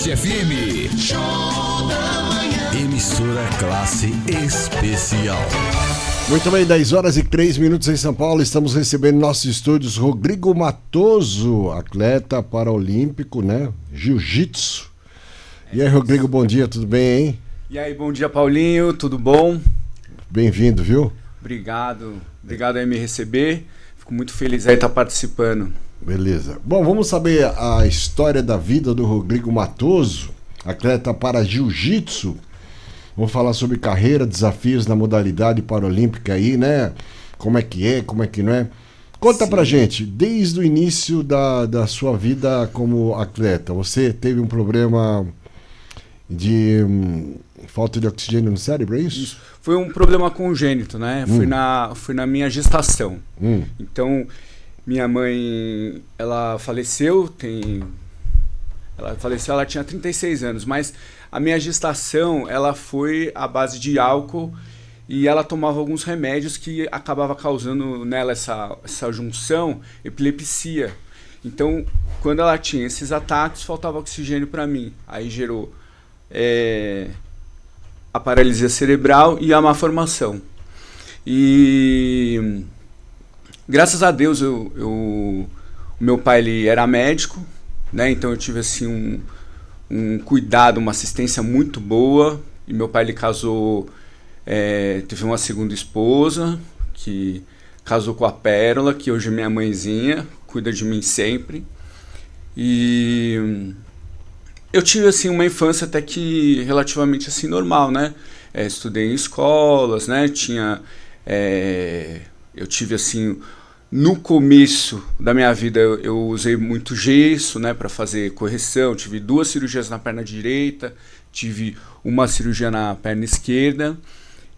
Mirante FM. Show da manhã. Emissora classe especial. Muito bem, 10 horas e 3 minutos em São Paulo. Estamos recebendo em nossos estúdios Rodrigo Matoso, atleta paraolímpico, né? Jiu-jitsu. E aí, Rodrigo, bom dia, tudo bem, hein? E aí, bom dia, Paulinho, tudo bom? Bem-vindo, viu? Obrigado aí me receber. Fico muito feliz aí estar participando. Beleza. Bom, vamos saber a história da vida do Rodrigo Matoso, atleta para jiu-jitsu. Vamos falar sobre carreira, desafios na modalidade paralímpica aí, né? Como é, como é que não é. Conta pra gente, desde o início da sua vida como atleta, você teve um problema de falta de oxigênio no cérebro, é isso? Foi um problema congênito, né? Foi na minha gestação. Então, minha mãe, ela faleceu, ela tinha 36 anos, mas a minha gestação, ela foi à base de álcool e ela tomava alguns remédios que acabava causando nela essa junção, epilepsia. Então, quando ela tinha esses ataques, faltava oxigênio para mim. Aí gerou a paralisia cerebral e a má formação. E graças a Deus, o meu pai ele era médico, né? Então eu tive assim um cuidado, uma assistência muito boa. E meu pai ele casou, teve uma segunda esposa que casou com a Pérola, que hoje é minha mãezinha, cuida de mim sempre. E eu tive assim uma infância até que relativamente assim normal, né? Estudei em escolas, né? Eu tive assim, no começo da minha vida eu usei muito gesso, né, para fazer correção. Tive 2 cirurgias na perna direita, tive uma cirurgia na perna esquerda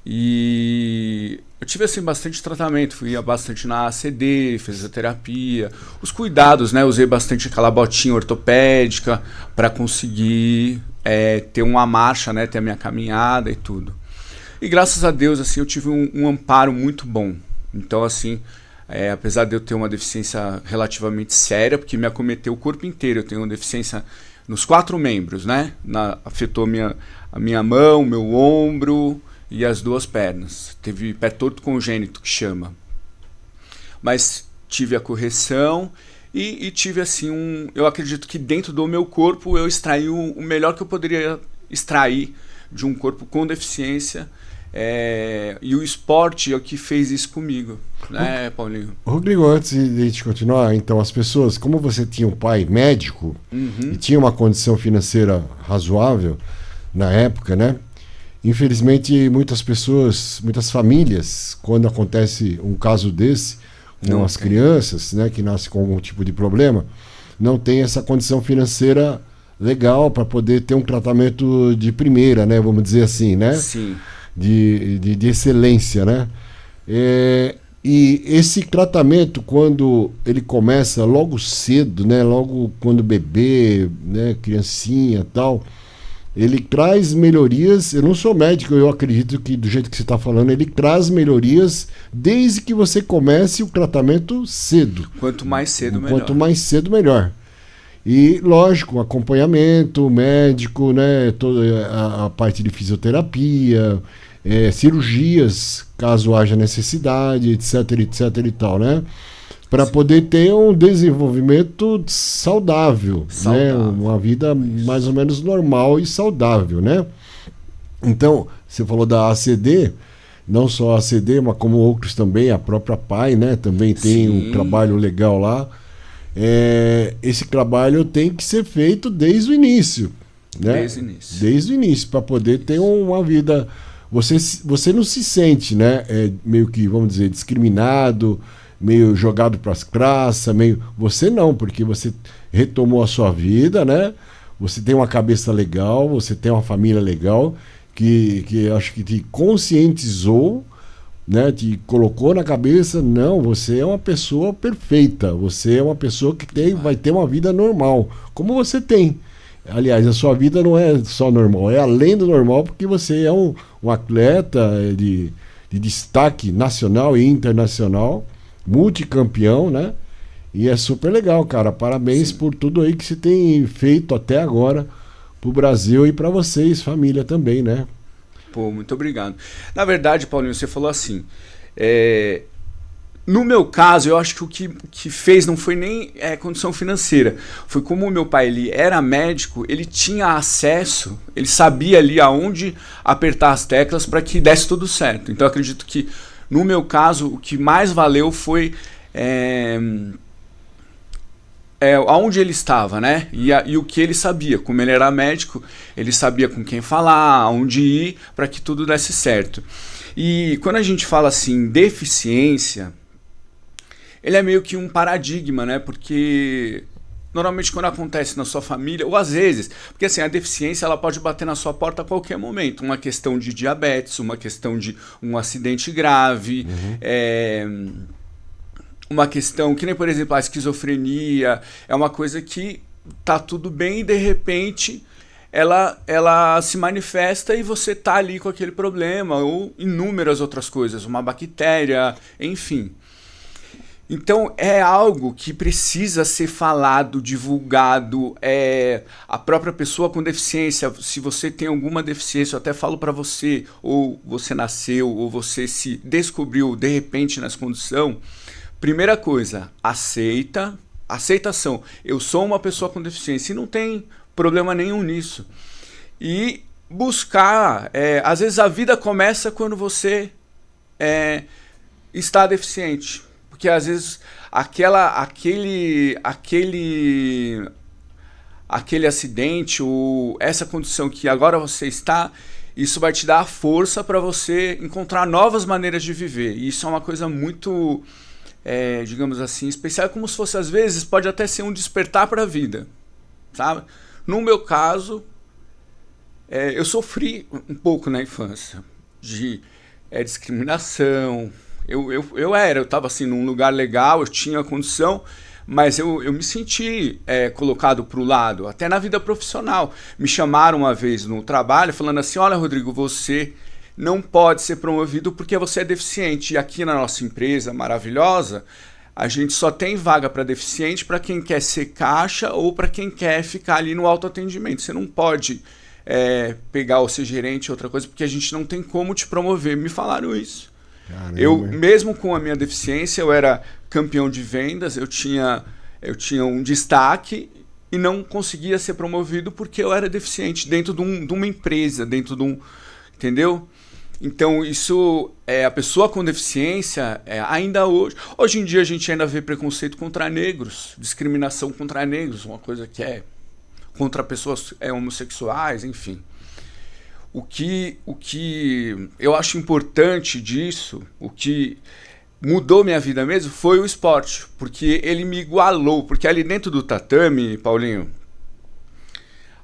e eu tive assim bastante tratamento, fui bastante na ACD, fisioterapia, os cuidados, né, usei bastante aquela botinha ortopédica para conseguir ter uma marcha, né, ter a minha caminhada e tudo. E graças a Deus assim eu tive um amparo muito bom. Então assim, apesar de eu ter uma deficiência relativamente séria, porque me acometeu o corpo inteiro, eu tenho uma deficiência nos 4 membros, né? Afetou a minha mão, meu ombro e as 2 pernas. Teve pé torto congênito, que chama. Mas tive a correção e tive assim eu acredito que dentro do meu corpo eu extraí o melhor que eu poderia extrair de um corpo com deficiência. E o esporte é o que fez isso comigo, né, Paulinho? Rodrigo, antes de a gente continuar, então, as pessoas, como você tinha um pai médico e tinha uma condição financeira razoável na época, né? Infelizmente, muitas famílias, quando acontece um caso desse, com as crianças, né, que nascem com algum tipo de problema, não tem essa condição financeira legal para poder ter um tratamento de primeira, né? Vamos dizer assim, né? Sim. De excelência, né? E esse tratamento, quando ele começa logo cedo, né? Logo quando bebê, né? Criancinha e tal, ele traz melhorias. Eu não sou médico, eu acredito que do jeito que você está falando, ele traz melhorias desde que você comece o tratamento cedo. Quanto mais cedo, melhor. Quanto mais cedo, melhor. E, lógico, acompanhamento médico, né, toda a parte de fisioterapia, cirurgias, caso haja necessidade, etc e tal, né? Para poder ter um desenvolvimento saudável, né? Uma vida mais ou menos normal e saudável, né? Então, você falou da ACD, não só a ACD, mas como outros também, a própria PAI, né? Também tem um trabalho legal lá. Esse trabalho tem que ser feito desde o início, né? Desde o início, para poder ter uma vida. Você não se sente, né? Meio que, vamos dizer, discriminado, meio jogado para as praças, você não, porque você retomou a sua vida, né? Você tem uma cabeça legal, você tem uma família legal que acho que te conscientizou, né, te colocou na cabeça, não, você é uma pessoa perfeita, você é uma pessoa que vai ter uma vida normal, como você tem. Aliás, a sua vida não é só normal, é além do normal, porque você é um atleta de destaque nacional e internacional, multicampeão, né? E é super legal, cara. Parabéns por tudo aí que você tem feito até agora pro Brasil e para vocês, família também, né? Pô, muito obrigado. Na verdade, Paulinho, você falou assim, no meu caso, eu acho que o que fez não foi nem condição financeira. Foi como o meu pai ele era médico, ele tinha acesso, ele sabia ali aonde apertar as teclas para que desse tudo certo. Então eu acredito que, no meu caso, o que mais valeu foi aonde ele estava, né? E o que ele sabia. Como ele era médico, ele sabia com quem falar, aonde ir, para que tudo desse certo. E quando a gente fala assim, deficiência, ele é meio que um paradigma, né? Porque normalmente quando acontece na sua família, ou às vezes, porque assim, a deficiência ela pode bater na sua porta a qualquer momento. Uma questão de diabetes, uma questão de um acidente grave, uma questão que nem, por exemplo, a esquizofrenia, é uma coisa que tá tudo bem e de repente ela se manifesta e você tá ali com aquele problema, ou inúmeras outras coisas, uma bactéria, enfim. Então é algo que precisa ser falado, divulgado. A própria pessoa com deficiência, se você tem alguma deficiência, eu até falo para você, ou você nasceu, ou você se descobriu de repente nessa condição, primeira coisa, aceitação. Eu sou uma pessoa com deficiência e não tem problema nenhum nisso. E buscar, às vezes a vida começa quando você está deficiente. Porque às vezes aquele acidente ou essa condição que agora você está, isso vai te dar a força para você encontrar novas maneiras de viver. E isso é uma coisa muito, digamos assim, especial, como se fosse, às vezes, pode até ser um despertar para a vida, sabe? No meu caso, eu sofri um pouco na infância de discriminação. Eu estava assim, num lugar legal, eu tinha condição, mas eu me senti colocado para o lado, até na vida profissional. Me chamaram uma vez no trabalho falando assim, olha, Rodrigo, você não pode ser promovido porque você é deficiente. E aqui na nossa empresa maravilhosa, a gente só tem vaga para deficiente para quem quer ser caixa ou para quem quer ficar ali no autoatendimento. Você não pode pegar ou ser gerente, outra coisa, porque a gente não tem como te promover. Me falaram isso. Caramba. Eu, mesmo com a minha deficiência, eu era campeão de vendas, eu tinha um destaque e não conseguia ser promovido porque eu era deficiente dentro de uma empresa, dentro de um... Entendeu? Então, isso, a pessoa com deficiência, ainda hoje em dia a gente ainda vê preconceito contra negros, discriminação contra negros, uma coisa que é contra pessoas homossexuais, enfim. O que eu acho importante disso, o que mudou minha vida mesmo, foi o esporte, porque ele me igualou, porque ali dentro do tatame, Paulinho,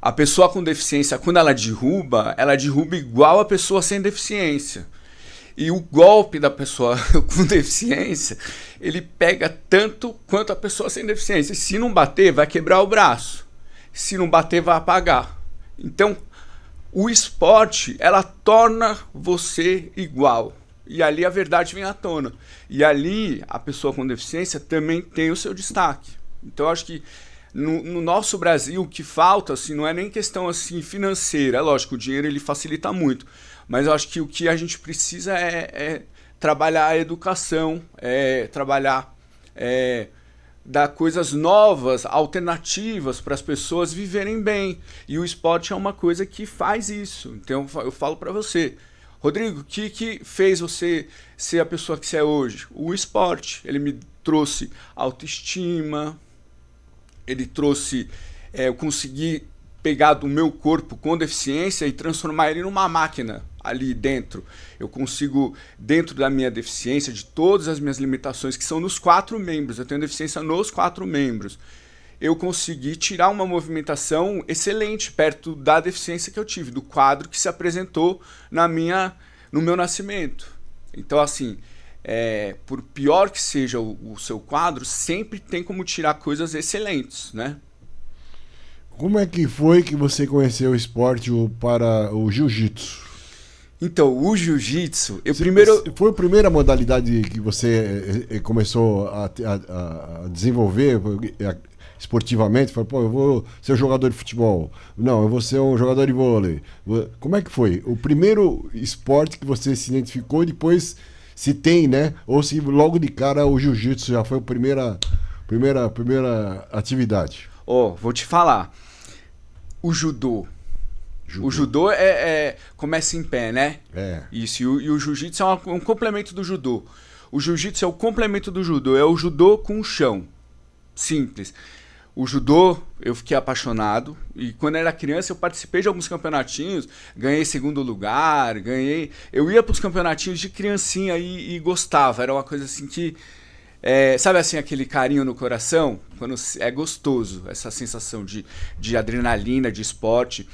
a pessoa com deficiência, quando ela derruba igual a pessoa sem deficiência. E o golpe da pessoa com deficiência, ele pega tanto quanto a pessoa sem deficiência. E se não bater, vai quebrar o braço. Se não bater, vai apagar. Então, o esporte, ela torna você igual. E ali a verdade vem à tona. E ali, a pessoa com deficiência também tem o seu destaque. Então, eu acho que no nosso Brasil, o que falta assim, não é nem questão assim, financeira. É lógico, o dinheiro ele facilita muito. Mas eu acho que o que a gente precisa é trabalhar a educação, trabalhar, dar coisas novas, alternativas para as pessoas viverem bem. E o esporte é uma coisa que faz isso. Então eu falo para você, Rodrigo, o que fez você ser a pessoa que você é hoje? O esporte. Ele me trouxe autoestima, ele trouxe, eu consegui pegar do meu corpo com deficiência e transformar ele numa máquina ali dentro. Eu consigo, dentro da minha deficiência, de todas as minhas limitações, que são nos 4 membros, eu tenho deficiência nos 4 membros, eu consegui tirar uma movimentação excelente perto da deficiência que eu tive, do quadro que se apresentou no meu nascimento. Então, assim, por pior que seja o seu quadro, sempre tem como tirar coisas excelentes, né? Como é que foi que você conheceu o esporte para o jiu-jitsu? Então, o jiu-jitsu, foi a primeira modalidade que você começou a desenvolver? esportivamente? Falou, pô, eu vou ser um jogador de futebol. Não, eu vou ser um jogador de vôlei. Como é que foi? O primeiro esporte que você se identificou e depois se tem, né? Ou se logo de cara o jiu-jitsu já foi a primeira atividade? Vou te falar. O judô. O judô começa em pé, né? É. Isso, e o jiu-jitsu é um complemento do judô. O jiu-jitsu é o complemento do judô, é o judô com o chão. Simples. O judô, eu fiquei apaixonado, e quando eu era criança eu participei de alguns campeonatinhos, ganhei segundo lugar, eu ia para os campeonatinhos de criancinha e gostava, era uma coisa assim que, sabe assim, aquele carinho no coração? Quando é gostoso, essa sensação de adrenalina, de esporte.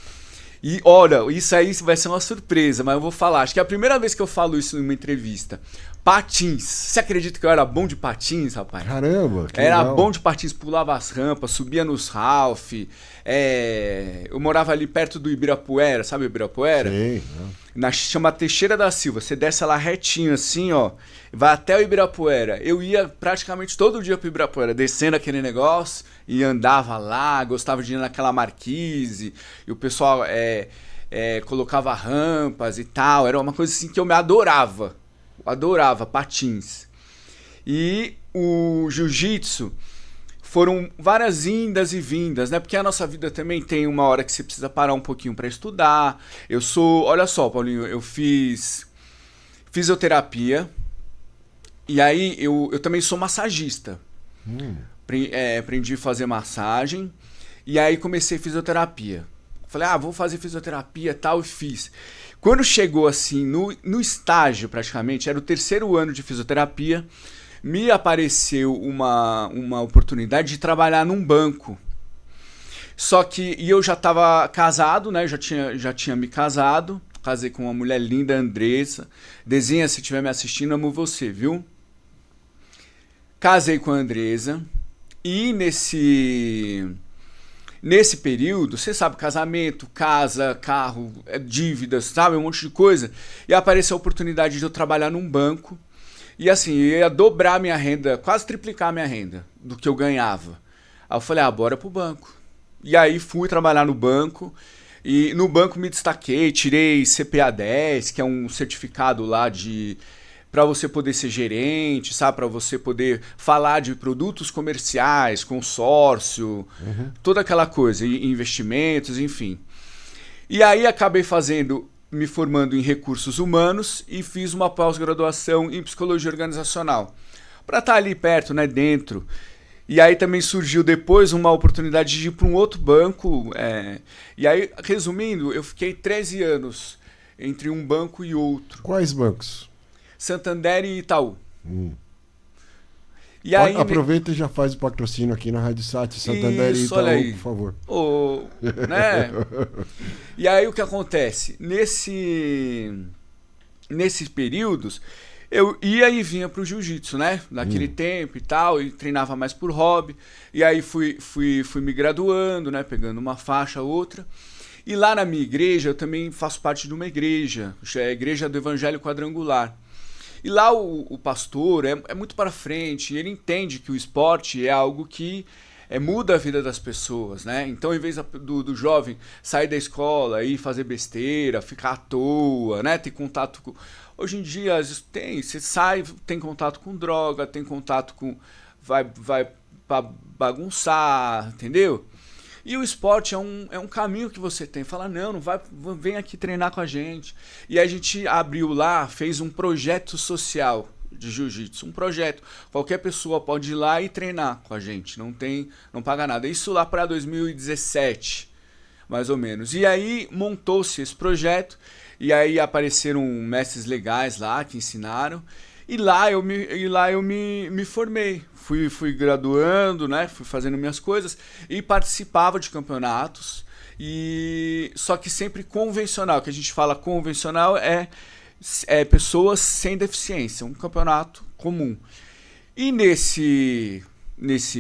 E olha, isso aí vai ser uma surpresa, mas eu vou falar. Acho que é a primeira vez que eu falo isso em uma entrevista. Patins. Você acredita que eu era bom de patins, rapaz? Caramba, que Era legal. bom de patins, pulava as rampas, subia nos Ralph. Eu morava ali perto do Ibirapuera, sabe o Ibirapuera? Sim. Chama Teixeira da Silva. Você desce lá retinho assim, ó, vai até o Ibirapuera. Eu ia praticamente todo dia pro Ibirapuera, descendo aquele negócio e andava lá, gostava de ir naquela marquise, e o pessoal colocava rampas e tal. Era uma coisa assim que eu me adorava. Adorava patins. E o jiu-jitsu foram várias indas e vindas, né? Porque a nossa vida também tem uma hora que você precisa parar um pouquinho para estudar. Olha só, Paulinho, eu fiz fisioterapia e aí eu também sou massagista. Aprendi a fazer massagem e aí comecei fisioterapia. Falei, vou fazer fisioterapia e tal, e fiz. Quando chegou assim, no estágio praticamente, era o 3º ano de fisioterapia, me apareceu uma oportunidade de trabalhar num banco. Só que, e eu já estava casado, né? Já tinha me casado, casei com uma mulher linda, Andressa. Desenha, se estiver me assistindo, amo você, viu? Casei com a Andressa e nesse período, você sabe, casamento, casa, carro, dívidas, sabe, um monte de coisa. E apareceu a oportunidade de eu trabalhar num banco. E assim, eu ia dobrar minha renda, quase triplicar a minha renda do que eu ganhava. Aí eu falei, bora pro banco. E aí fui trabalhar no banco. E no banco me destaquei, tirei CPA 10, que é um certificado lá para você poder ser gerente, sabe? Para você poder falar de produtos comerciais, consórcio, toda aquela coisa, e investimentos, enfim. E aí acabei me formando em recursos humanos e fiz uma pós-graduação em psicologia organizacional. Para estar ali perto, né, dentro. E aí também surgiu depois uma oportunidade de ir para um outro banco. E aí, resumindo, eu fiquei 13 anos entre um banco e outro. Quais bancos? Santander e Itaú. E aí, aproveita e já faz o patrocínio aqui na Rádio Sat, Santander e Itaú, por favor. Né? E aí o que acontece? Nesses períodos, eu ia e vinha pro jiu-jitsu, né? Naquele tempo e tal, e treinava mais por hobby. E aí fui me graduando, né? Pegando uma faixa, outra. E lá na minha igreja, eu também faço parte de uma igreja, é a Igreja do Evangelho Quadrangular. E lá o pastor é muito para frente, ele entende que o esporte é algo que muda a vida das pessoas, né? Então, em vez do jovem sair da escola e fazer besteira, ficar à toa, né? Ter contato com... Hoje em dia, você sai, tem contato com droga, tem contato com... Vai pra bagunçar, entendeu? E o esporte é um caminho que você tem. Fala, não vai, vem aqui treinar com a gente. E a gente abriu lá, fez um projeto social de jiu-jitsu. Um projeto. Qualquer pessoa pode ir lá e treinar com a gente. Não paga nada. Isso lá para 2017, mais ou menos. E aí montou-se esse projeto. E aí apareceram mestres legais lá que ensinaram. E lá eu me formei. Fui graduando, né? Fui fazendo minhas coisas e participava de campeonatos. Só que sempre convencional. O que a gente fala convencional é pessoas sem deficiência, um campeonato comum. E nesse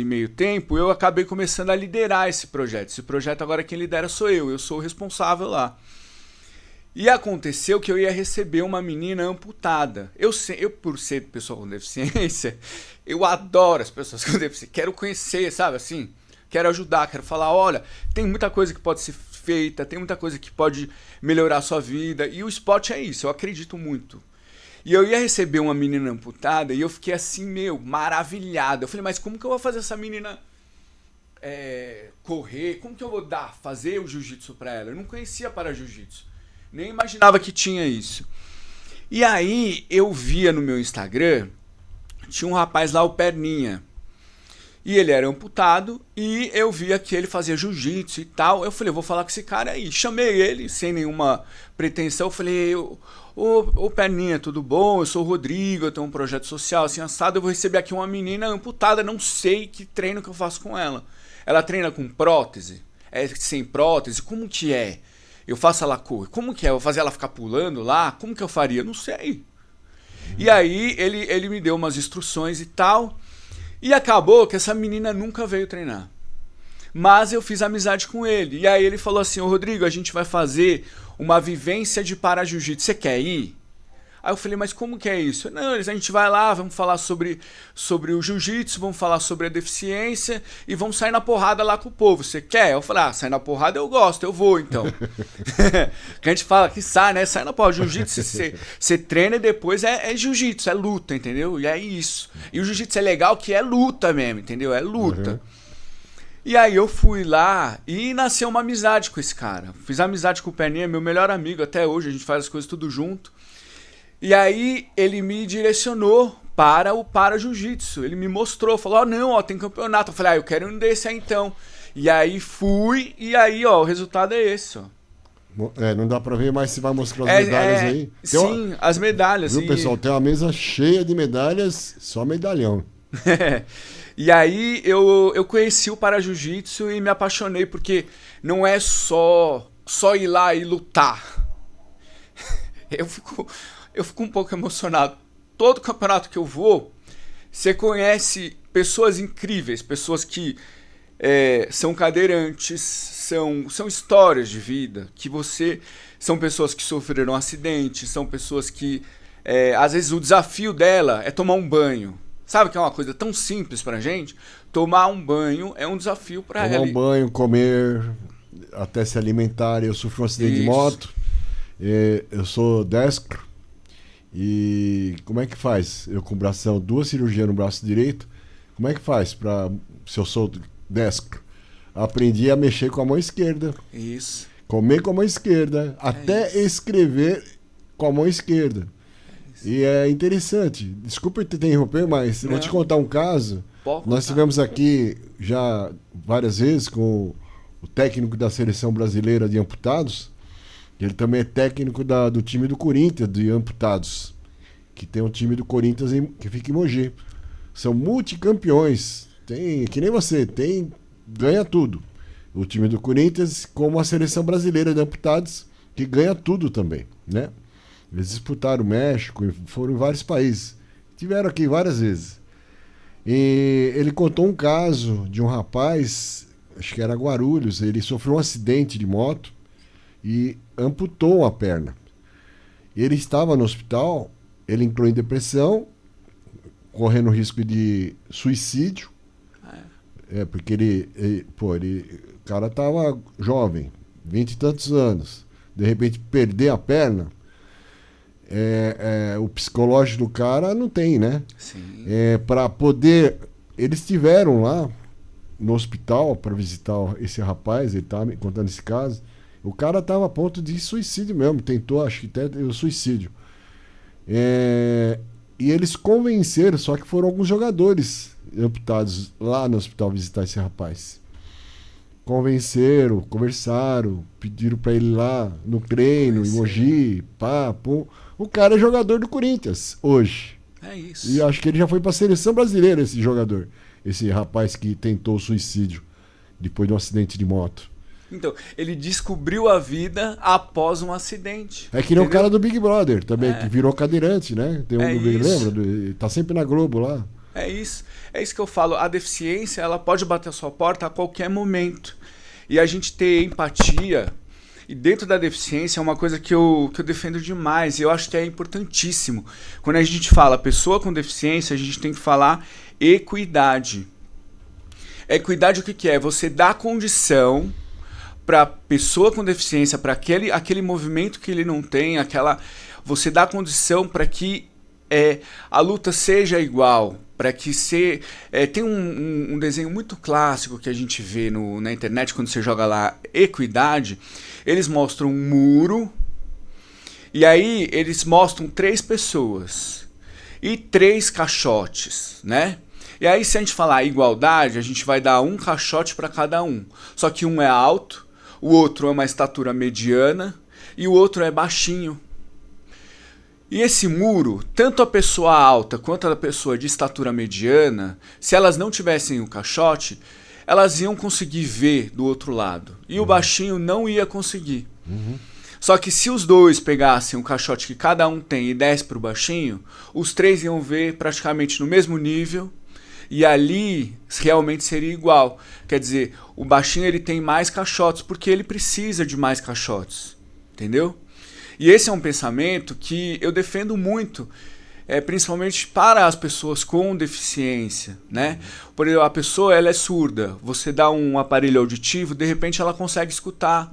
meio tempo eu acabei começando a liderar esse projeto. Esse projeto agora quem lidera sou eu sou o responsável lá. E aconteceu que eu ia receber uma menina amputada. Eu por ser pessoa com deficiência, eu adoro as pessoas com deficiência. Quero conhecer, sabe assim? quero ajudar, quero falar, olha, tem muita coisa que pode ser feita, tem muita coisa que pode melhorar a sua vida, e o esporte é isso, eu acredito muito. E eu ia receber uma menina amputada e eu fiquei assim, maravilhado. Eu falei, mas como que eu vou fazer essa menina correr? Como que eu vou fazer o jiu-jitsu pra ela? Eu não conhecia para jiu-jitsu, nem imaginava que tinha isso. E aí eu via no meu Instagram, tinha um rapaz lá, o Perninha, e ele era amputado, e eu via que ele fazia jiu-jitsu e tal. Eu falei, eu vou falar com esse cara aí. Chamei ele, sem nenhuma pretensão. Eu falei, ô Perninha, tudo bom? Eu sou o Rodrigo, eu tenho um projeto social assim assado. Eu vou receber aqui uma menina amputada, não sei que treino que eu faço com ela. Ela treina com prótese? É sem prótese? Como que é? Eu faço ela correr? Como que é? Eu vou fazer ela ficar pulando lá? Como que eu faria? Não sei. E aí ele me deu umas instruções e tal. E acabou que essa menina nunca veio treinar. Mas eu fiz amizade com ele. E aí ele falou assim, ô Rodrigo, a gente vai fazer uma vivência de para-jiu-jitsu. Você quer ir? Aí eu falei, mas como que é isso? Não, a gente vai lá, vamos falar sobre o jiu-jitsu, vamos falar sobre a deficiência e vamos sair na porrada lá com o povo. Você quer? Eu falei, sair na porrada eu gosto, eu vou então. Que a gente fala que sai, né? Sai na porrada. Jiu-jitsu, você treina e depois é jiu-jitsu, é luta, entendeu? E é isso. E o jiu-jitsu é legal que é luta mesmo, entendeu? É luta. Uhum. E aí eu fui lá e nasceu uma amizade com esse cara. Fiz amizade com o Perninha, meu melhor amigo até hoje, a gente faz as coisas tudo junto. E aí ele me direcionou para o para-jiu-jitsu. Ele me mostrou, falou, não, tem campeonato. Eu falei, eu quero um desse aí então. E aí fui, e aí, o resultado é esse, ó. Não dá pra ver, mas você vai mostrar as medalhas aí. Sim, as medalhas. Viu, pessoal? Tem uma mesa cheia de medalhas, só medalhão. E aí eu conheci o para-jiu-jitsu e me apaixonei, porque não é só ir lá e lutar. Eu fico um pouco emocionado. Todo campeonato que eu vou, você conhece pessoas incríveis, pessoas que são cadeirantes, são histórias de vida, são pessoas que sofreram acidentes, são pessoas que, às vezes, o desafio dela é tomar um banho. Sabe que é uma coisa tão simples pra gente? Tomar um banho é um desafio pra ela. Tomar um banho, comer, até se alimentar. Eu sofri um acidente de moto, eu sou destro. E como é que faz? Eu com bração, 2 cirurgias no braço direito. Como é que faz se eu sou destro? Aprendi a mexer com a mão esquerda. Isso. Comer com a mão esquerda. Até escrever com a mão esquerda. E é interessante. Desculpa te interromper, mas eu vou te contar um caso. Nós tivemos aqui já várias vezes com o técnico da seleção brasileira de amputados. Ele também é técnico do time do Corinthians, de amputados, que tem um time do Corinthians que fica em Mogi. São multicampeões, que nem você, ganha tudo. O time do Corinthians, como a seleção brasileira de amputados, que ganha tudo também, né? Eles disputaram o México, foram em vários países. Tiveram aqui várias vezes. E ele contou um caso de um rapaz, acho que era Guarulhos, ele sofreu um acidente de moto e amputou a perna. Ele estava no hospital, ele entrou em depressão, correndo risco de suicídio. Porque o cara estava jovem, 20 e tantos anos. De repente, perder a perna, o psicológico do cara não tem, né? Sim. Para poder... Eles estiveram lá no hospital para visitar esse rapaz, ele estava me contando esse caso. O cara estava a ponto de suicídio mesmo, tentou, acho que até o suicídio. E eles convenceram, só que foram alguns jogadores amputados lá no hospital visitar esse rapaz. Convenceram, conversaram, pediram para ele ir lá no treino, em Mogi, pô. O cara é jogador do Corinthians hoje. É isso. E acho que ele já foi para a seleção brasileira, esse jogador. Esse rapaz que tentou suicídio depois de um acidente de moto. Então, ele descobriu a vida após um acidente. É que nem o cara do Big Brother também, que virou cadeirante, né? Tem um do Big, lembra? Tá sempre na Globo lá. É isso que eu falo. A deficiência, ela pode bater a sua porta a qualquer momento. E a gente ter empatia, e dentro da deficiência é uma coisa que eu defendo demais, e eu acho que é importantíssimo. Quando a gente fala pessoa com deficiência, a gente tem que falar equidade. Equidade o que que é? Você dá condição para pessoa com deficiência, para aquele movimento que ele não tem, você dá condição para que a luta seja igual, para que tem um desenho muito clássico que a gente vê na internet quando você joga lá equidade, eles mostram um muro e aí eles mostram 3 pessoas e 3 caixotes, né? E aí se a gente falar igualdade, a gente vai dar um caixote para cada um, só que um é alto, o outro é uma estatura mediana e o outro é baixinho. E esse muro, tanto a pessoa alta quanto a pessoa de estatura mediana, se elas não tivessem o caixote, elas iam conseguir ver do outro lado. E o baixinho não ia conseguir. Só que se os dois pegassem o caixote que cada um tem e desse para o baixinho, os 3 iam ver praticamente no mesmo nível. E ali realmente seria igual. Quer dizer, o baixinho ele tem mais caixotes porque ele precisa de mais caixotes. Entendeu? E esse é um pensamento que eu defendo muito, principalmente para as pessoas com deficiência, né? Por exemplo, a pessoa ela é surda, você dá um aparelho auditivo, de repente ela consegue escutar.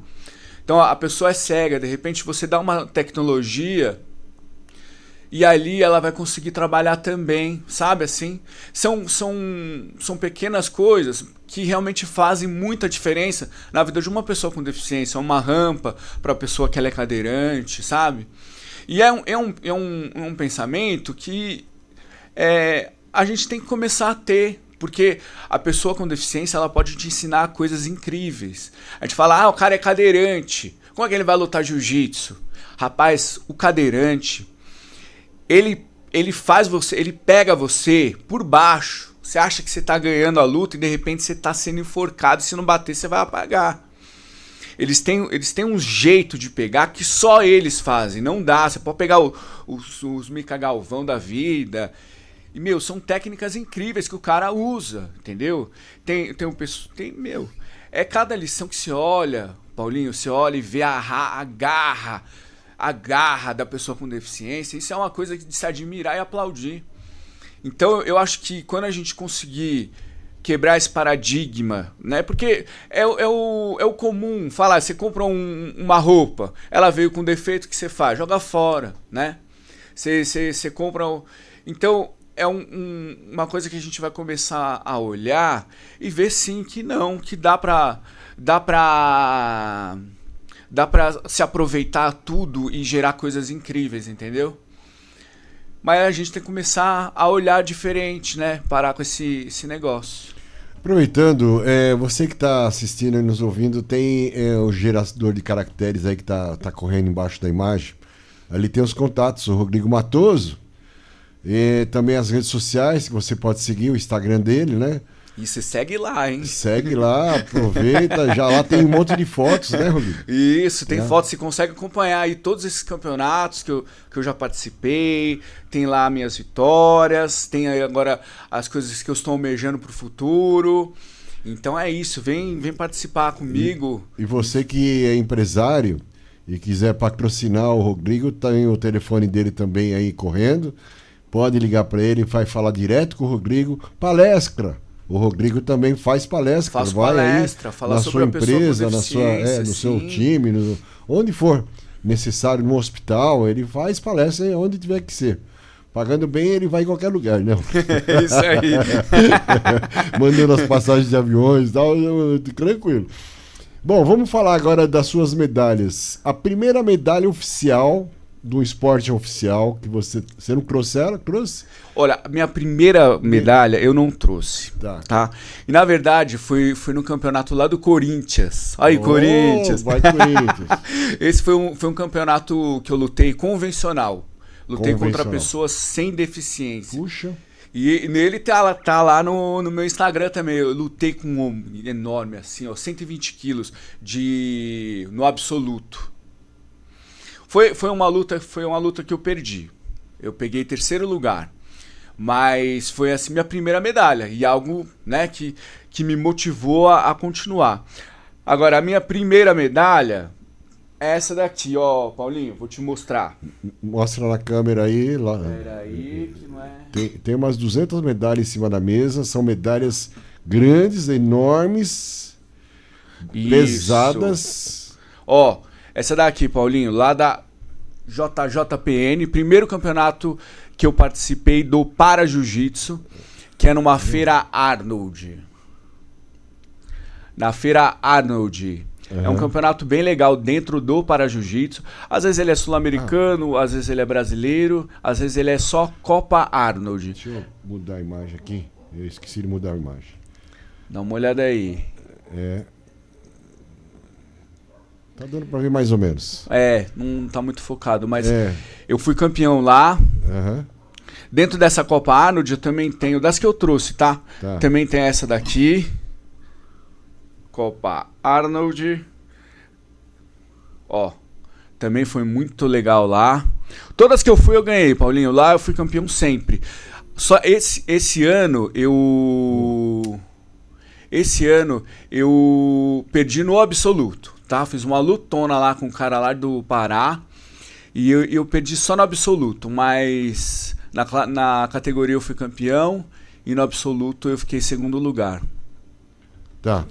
Então a pessoa é cega, de repente você dá uma tecnologia e ali ela vai conseguir trabalhar também, sabe assim? São pequenas coisas que realmente fazem muita diferença na vida de uma pessoa com deficiência, uma rampa para a pessoa que ela é cadeirante, sabe? E é um pensamento que a gente tem que começar a ter, porque a pessoa com deficiência ela pode te ensinar coisas incríveis. A gente fala, o cara é cadeirante, como é que ele vai lutar jiu-jitsu? Rapaz, o cadeirante, ele pega você por baixo. Você acha que você está ganhando a luta e de repente você está sendo enforcado e se não bater você vai apagar. Eles têm um jeito de pegar que só eles fazem, não dá. Você pode pegar os Mica Galvão da vida e, são técnicas incríveis que o cara usa, entendeu? É cada lição que você olha, Paulinho, você olha e vê a garra da pessoa com deficiência, isso é uma coisa de se admirar e aplaudir. Então eu acho que quando a gente conseguir quebrar esse paradigma, né? Porque é o comum falar, você compra uma roupa, ela veio com defeito, o que você faz? Joga fora, né? Você compra... Então é uma coisa que a gente vai começar a olhar e ver sim que não, que dá pra se aproveitar tudo e gerar coisas incríveis, entendeu? Mas a gente tem que começar a olhar diferente, né? Parar com esse negócio. Aproveitando, você que está assistindo e nos ouvindo, tem o gerador de caracteres aí que tá correndo embaixo da imagem. Ali tem os contatos, o Rodrigo Matoso. E também as redes sociais, que você pode seguir, o Instagram dele, né? E você segue lá, hein? Segue lá, aproveita. Já lá tem um monte de fotos, né, Rodrigo? Isso, tem fotos. Você consegue acompanhar aí todos esses campeonatos que eu já participei. Tem lá minhas vitórias. Tem aí agora as coisas que eu estou almejando para o futuro. Então é isso. Vem participar comigo. E você que é empresário e quiser patrocinar o Rodrigo, tem o telefone dele também aí correndo. Pode ligar para ele, vai falar direto com o Rodrigo. Palestra. O Rodrigo também faz palestra. Faz palestra, fala na sobre sua a pessoa empresa, com deficiência, no seu time, onde for necessário, no hospital, ele faz palestra onde tiver que ser. Pagando bem, ele vai em qualquer lugar, né? Isso aí. Mandando as passagens de aviões e tal, tranquilo. Bom, vamos falar agora das suas medalhas. A primeira medalha oficial do esporte oficial que você não trouxe ela? Trouxe? Olha, a minha primeira medalha eu não trouxe, tá? E na verdade foi no campeonato lá do Corinthians. Aí, Corinthians! Vai Corinthians! Esse foi um campeonato que eu lutei convencional. Lutei contra pessoas sem deficiência. Puxa! E nele tá lá no meu Instagram também. Eu lutei com um homem enorme assim, ó, 120 quilos no absoluto. Foi uma luta que eu perdi. Eu peguei 3º lugar. Mas foi assim minha primeira medalha. E algo, né, que me motivou a continuar. Agora, a minha primeira medalha é essa daqui, ó, Paulinho. Vou te mostrar. Mostra na câmera aí. Pera aí, que não é... Tem umas 200 medalhas em cima da mesa. São medalhas Grandes, enormes, Isso. pesadas. Ó, essa daqui, Paulinho, lá da JJPN, primeiro campeonato que eu participei do Para Jiu-Jitsu, que é numa feira Arnold. Na feira Arnold. É um campeonato bem legal dentro do Para Jiu-Jitsu. Às vezes ele é sul-americano, às vezes ele é brasileiro, às vezes ele é só Copa Arnold. Deixa eu mudar a imagem aqui. Eu esqueci de mudar a imagem. Dá uma olhada aí. Tá dando pra ver mais ou menos. Não tá muito focado, mas É. eu fui campeão lá. Aham. Dentro dessa Copa Arnold eu também tenho, das que eu trouxe, tá? Tá. Também tem essa daqui. Copa Arnold. Ó, também foi muito legal lá. Todas que eu fui eu ganhei, Paulinho. Lá eu fui campeão sempre. Só esse ano eu perdi no absoluto, tá? Fiz uma lutona lá com um cara lá do Pará e eu perdi só no absoluto, mas na categoria eu fui campeão e no absoluto eu fiquei em segundo lugar. Tá.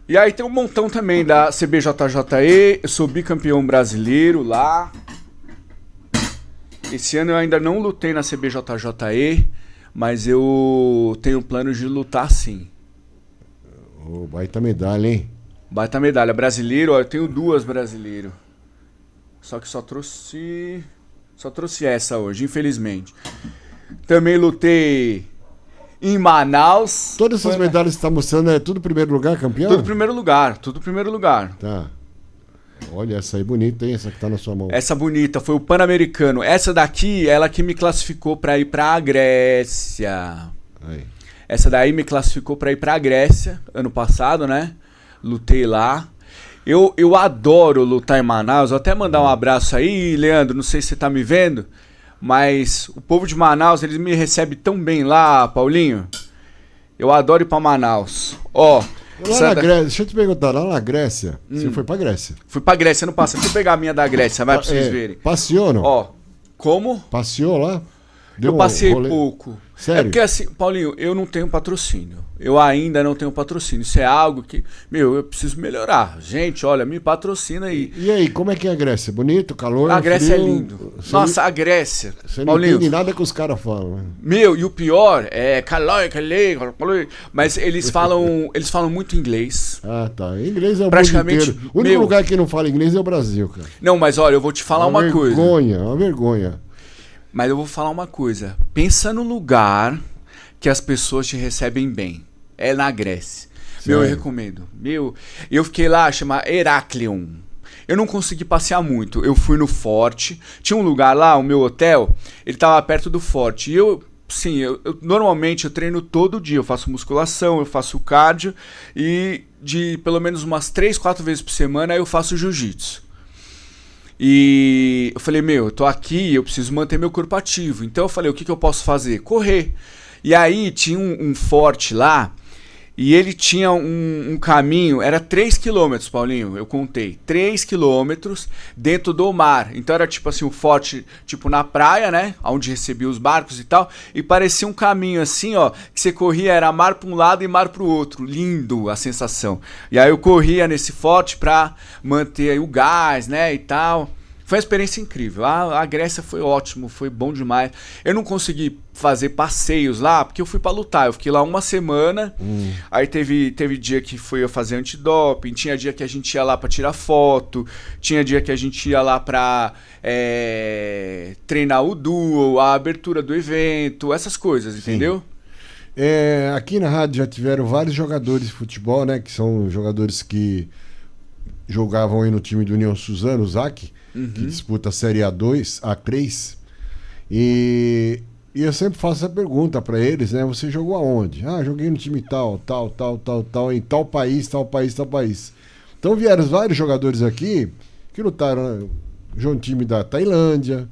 E aí tem um montão também da CBJJE, eu sou bicampeão brasileiro lá. Esse ano eu ainda não lutei na CBJJE, mas eu tenho planos de lutar sim. Ô, baita medalha, hein? Baita medalha. Brasileiro, ó, eu tenho 2 brasileiro. Só que só trouxe essa hoje, infelizmente. Também lutei em Manaus. Todas essas medalhas que você tá mostrando é tudo primeiro lugar, campeão? Tudo primeiro lugar. Tá. Olha, essa aí bonita, hein? Essa que tá na sua mão. Essa bonita, foi o Pan-Americano. Essa daqui, ela que me classificou pra ir pra Grécia. Aí. Essa daí me classificou pra ir pra Grécia, ano passado, né? Lutei lá. Eu adoro lutar em Manaus. Vou até mandar um abraço aí, Leandro. Não sei se você tá me vendo, mas o povo de Manaus, eles me recebem tão bem lá, Paulinho. Eu adoro ir pra Manaus. Ó, Lá na Grécia, deixa eu te perguntar, lá na Grécia, você foi pra Grécia? fui pra Grécia ano passado. Deixa eu pegar a minha da Grécia, vai pra vocês verem. Passeou, não? Ó, como? Passeou lá? Deu Eu passei rolê? pouco. Sério? É porque assim, Paulinho, eu não tenho patrocínio. Eu ainda não tenho patrocínio. Isso é algo que, eu preciso melhorar. Gente, olha, me patrocina aí. E aí, como é que é a Grécia? Bonito, calor, A Grécia frio? é lindo. Você Nossa, a Grécia. Você não Paulinho, entende nada que os caras falam, né? e o pior é calor, mas eles falam muito inglês. Ah, tá. Inglês é o Praticamente, mundo inteiro. O único lugar que não fala inglês é o Brasil, cara. Não, mas olha, eu vou te falar uma coisa. Uma vergonha. Mas eu vou falar uma coisa. Pensa no lugar que as pessoas te recebem bem. É na Grécia. Sério? Eu recomendo. Eu fiquei lá, chama Heraklion. Eu não consegui passear muito. Eu fui no forte. Tinha um lugar lá, o meu hotel, ele tava perto do forte. E eu normalmente eu treino todo dia. Eu faço musculação, eu faço cardio. E de pelo menos umas 3, 4 vezes por semana eu faço jiu-jitsu. E eu falei, eu tô aqui, eu preciso manter meu corpo ativo. Então eu falei, o que eu posso fazer? Correr. E aí tinha um forte lá, e ele tinha um caminho, era 3 quilômetros, Paulinho, eu contei. 3 quilômetros dentro do mar. Então era tipo assim, um forte, tipo na praia, né? Onde recebia os barcos e tal. E parecia um caminho assim, ó, que você corria, era mar para um lado e mar para o outro. Lindo a sensação. E aí eu corria nesse forte pra manter aí o gás, né, e tal. Foi uma experiência incrível. A Grécia foi ótimo, foi bom demais. Eu não consegui fazer passeios lá, porque eu fui pra lutar. Eu fiquei lá uma semana. Aí teve dia que foi eu fazer antidoping, tinha dia que a gente ia lá pra tirar foto, tinha dia que a gente ia lá pra treinar o duo, a abertura do evento, essas coisas, entendeu? Aqui na rádio já tiveram vários jogadores de futebol, né? Que são jogadores que jogavam aí no time do União Suzano, o Zac, que disputa a Série A2, A3. E eu sempre faço essa pergunta pra eles, né? Você jogou aonde? Ah, joguei no time tal, em tal país. Então vieram vários jogadores aqui que lutaram no time da Tailândia,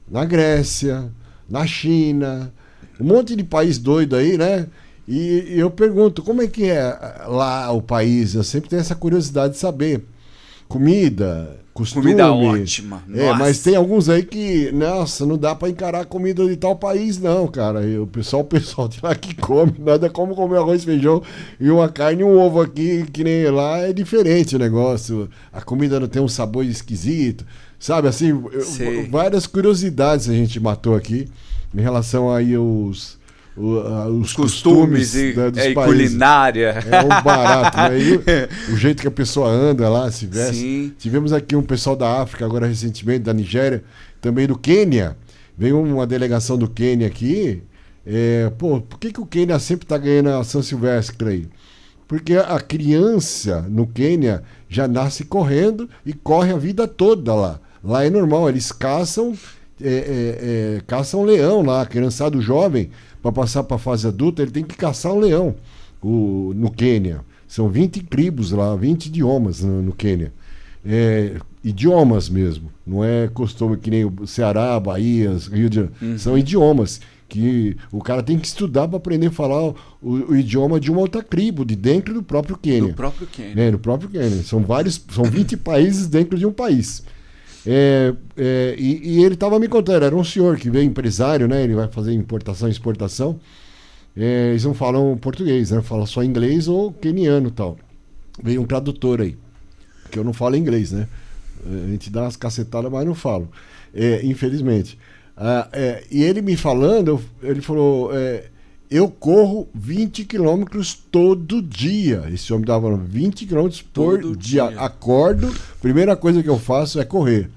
na Grécia, na China, um monte de país doido aí, né? E eu pergunto, como é que é lá o país? Eu sempre tenho essa curiosidade de saber. comida, costume. Comida ótima. Nossa. Mas tem alguns aí que, nossa, não dá pra encarar a comida de tal país, não, cara. E o pessoal de lá que come, nada como comer arroz, feijão e uma carne e um ovo aqui, que nem lá, é diferente o negócio. A comida não tem um sabor esquisito, sabe? Assim, várias curiosidades a gente matou aqui em relação aí os costumes dos países. Culinária. É um barato, né? E o jeito que a pessoa anda lá, se veste. Sim. Tivemos aqui um pessoal da África, agora recentemente, da Nigéria, também do Quênia. Veio uma delegação do Quênia aqui. Por que o Quênia sempre está ganhando a São Silvestre aí? Porque a criança no Quênia já nasce correndo e corre a vida toda lá. Lá é normal, eles caçam leão lá, criançado jovem. Para passar para a fase adulta, ele tem que caçar um leão no Quênia. São 20 tribos lá, 20 idiomas no Quênia. Idiomas mesmo. Não é costume que nem o Ceará, Bahia, Rio de Janeiro. Uhum. São idiomas que o cara tem que estudar para aprender a falar o idioma de uma outra tribo, de dentro do próprio Quênia. Do próprio Quênia. No próprio Quênia. São 20 países dentro de um país. E ele estava me contando, era um senhor que veio empresário, né? Ele vai fazer importação e exportação. Eles não falam português, né? Falam só inglês ou queniano e tal. Veio um tradutor aí, que eu não falo inglês, né? A gente dá umas cacetadas, mas não falo, infelizmente. E ele me falando, ele falou, eu corro 20 quilômetros todo dia. Esse homem dava 20 quilômetros por dia. Acordo, primeira coisa que eu faço é correr.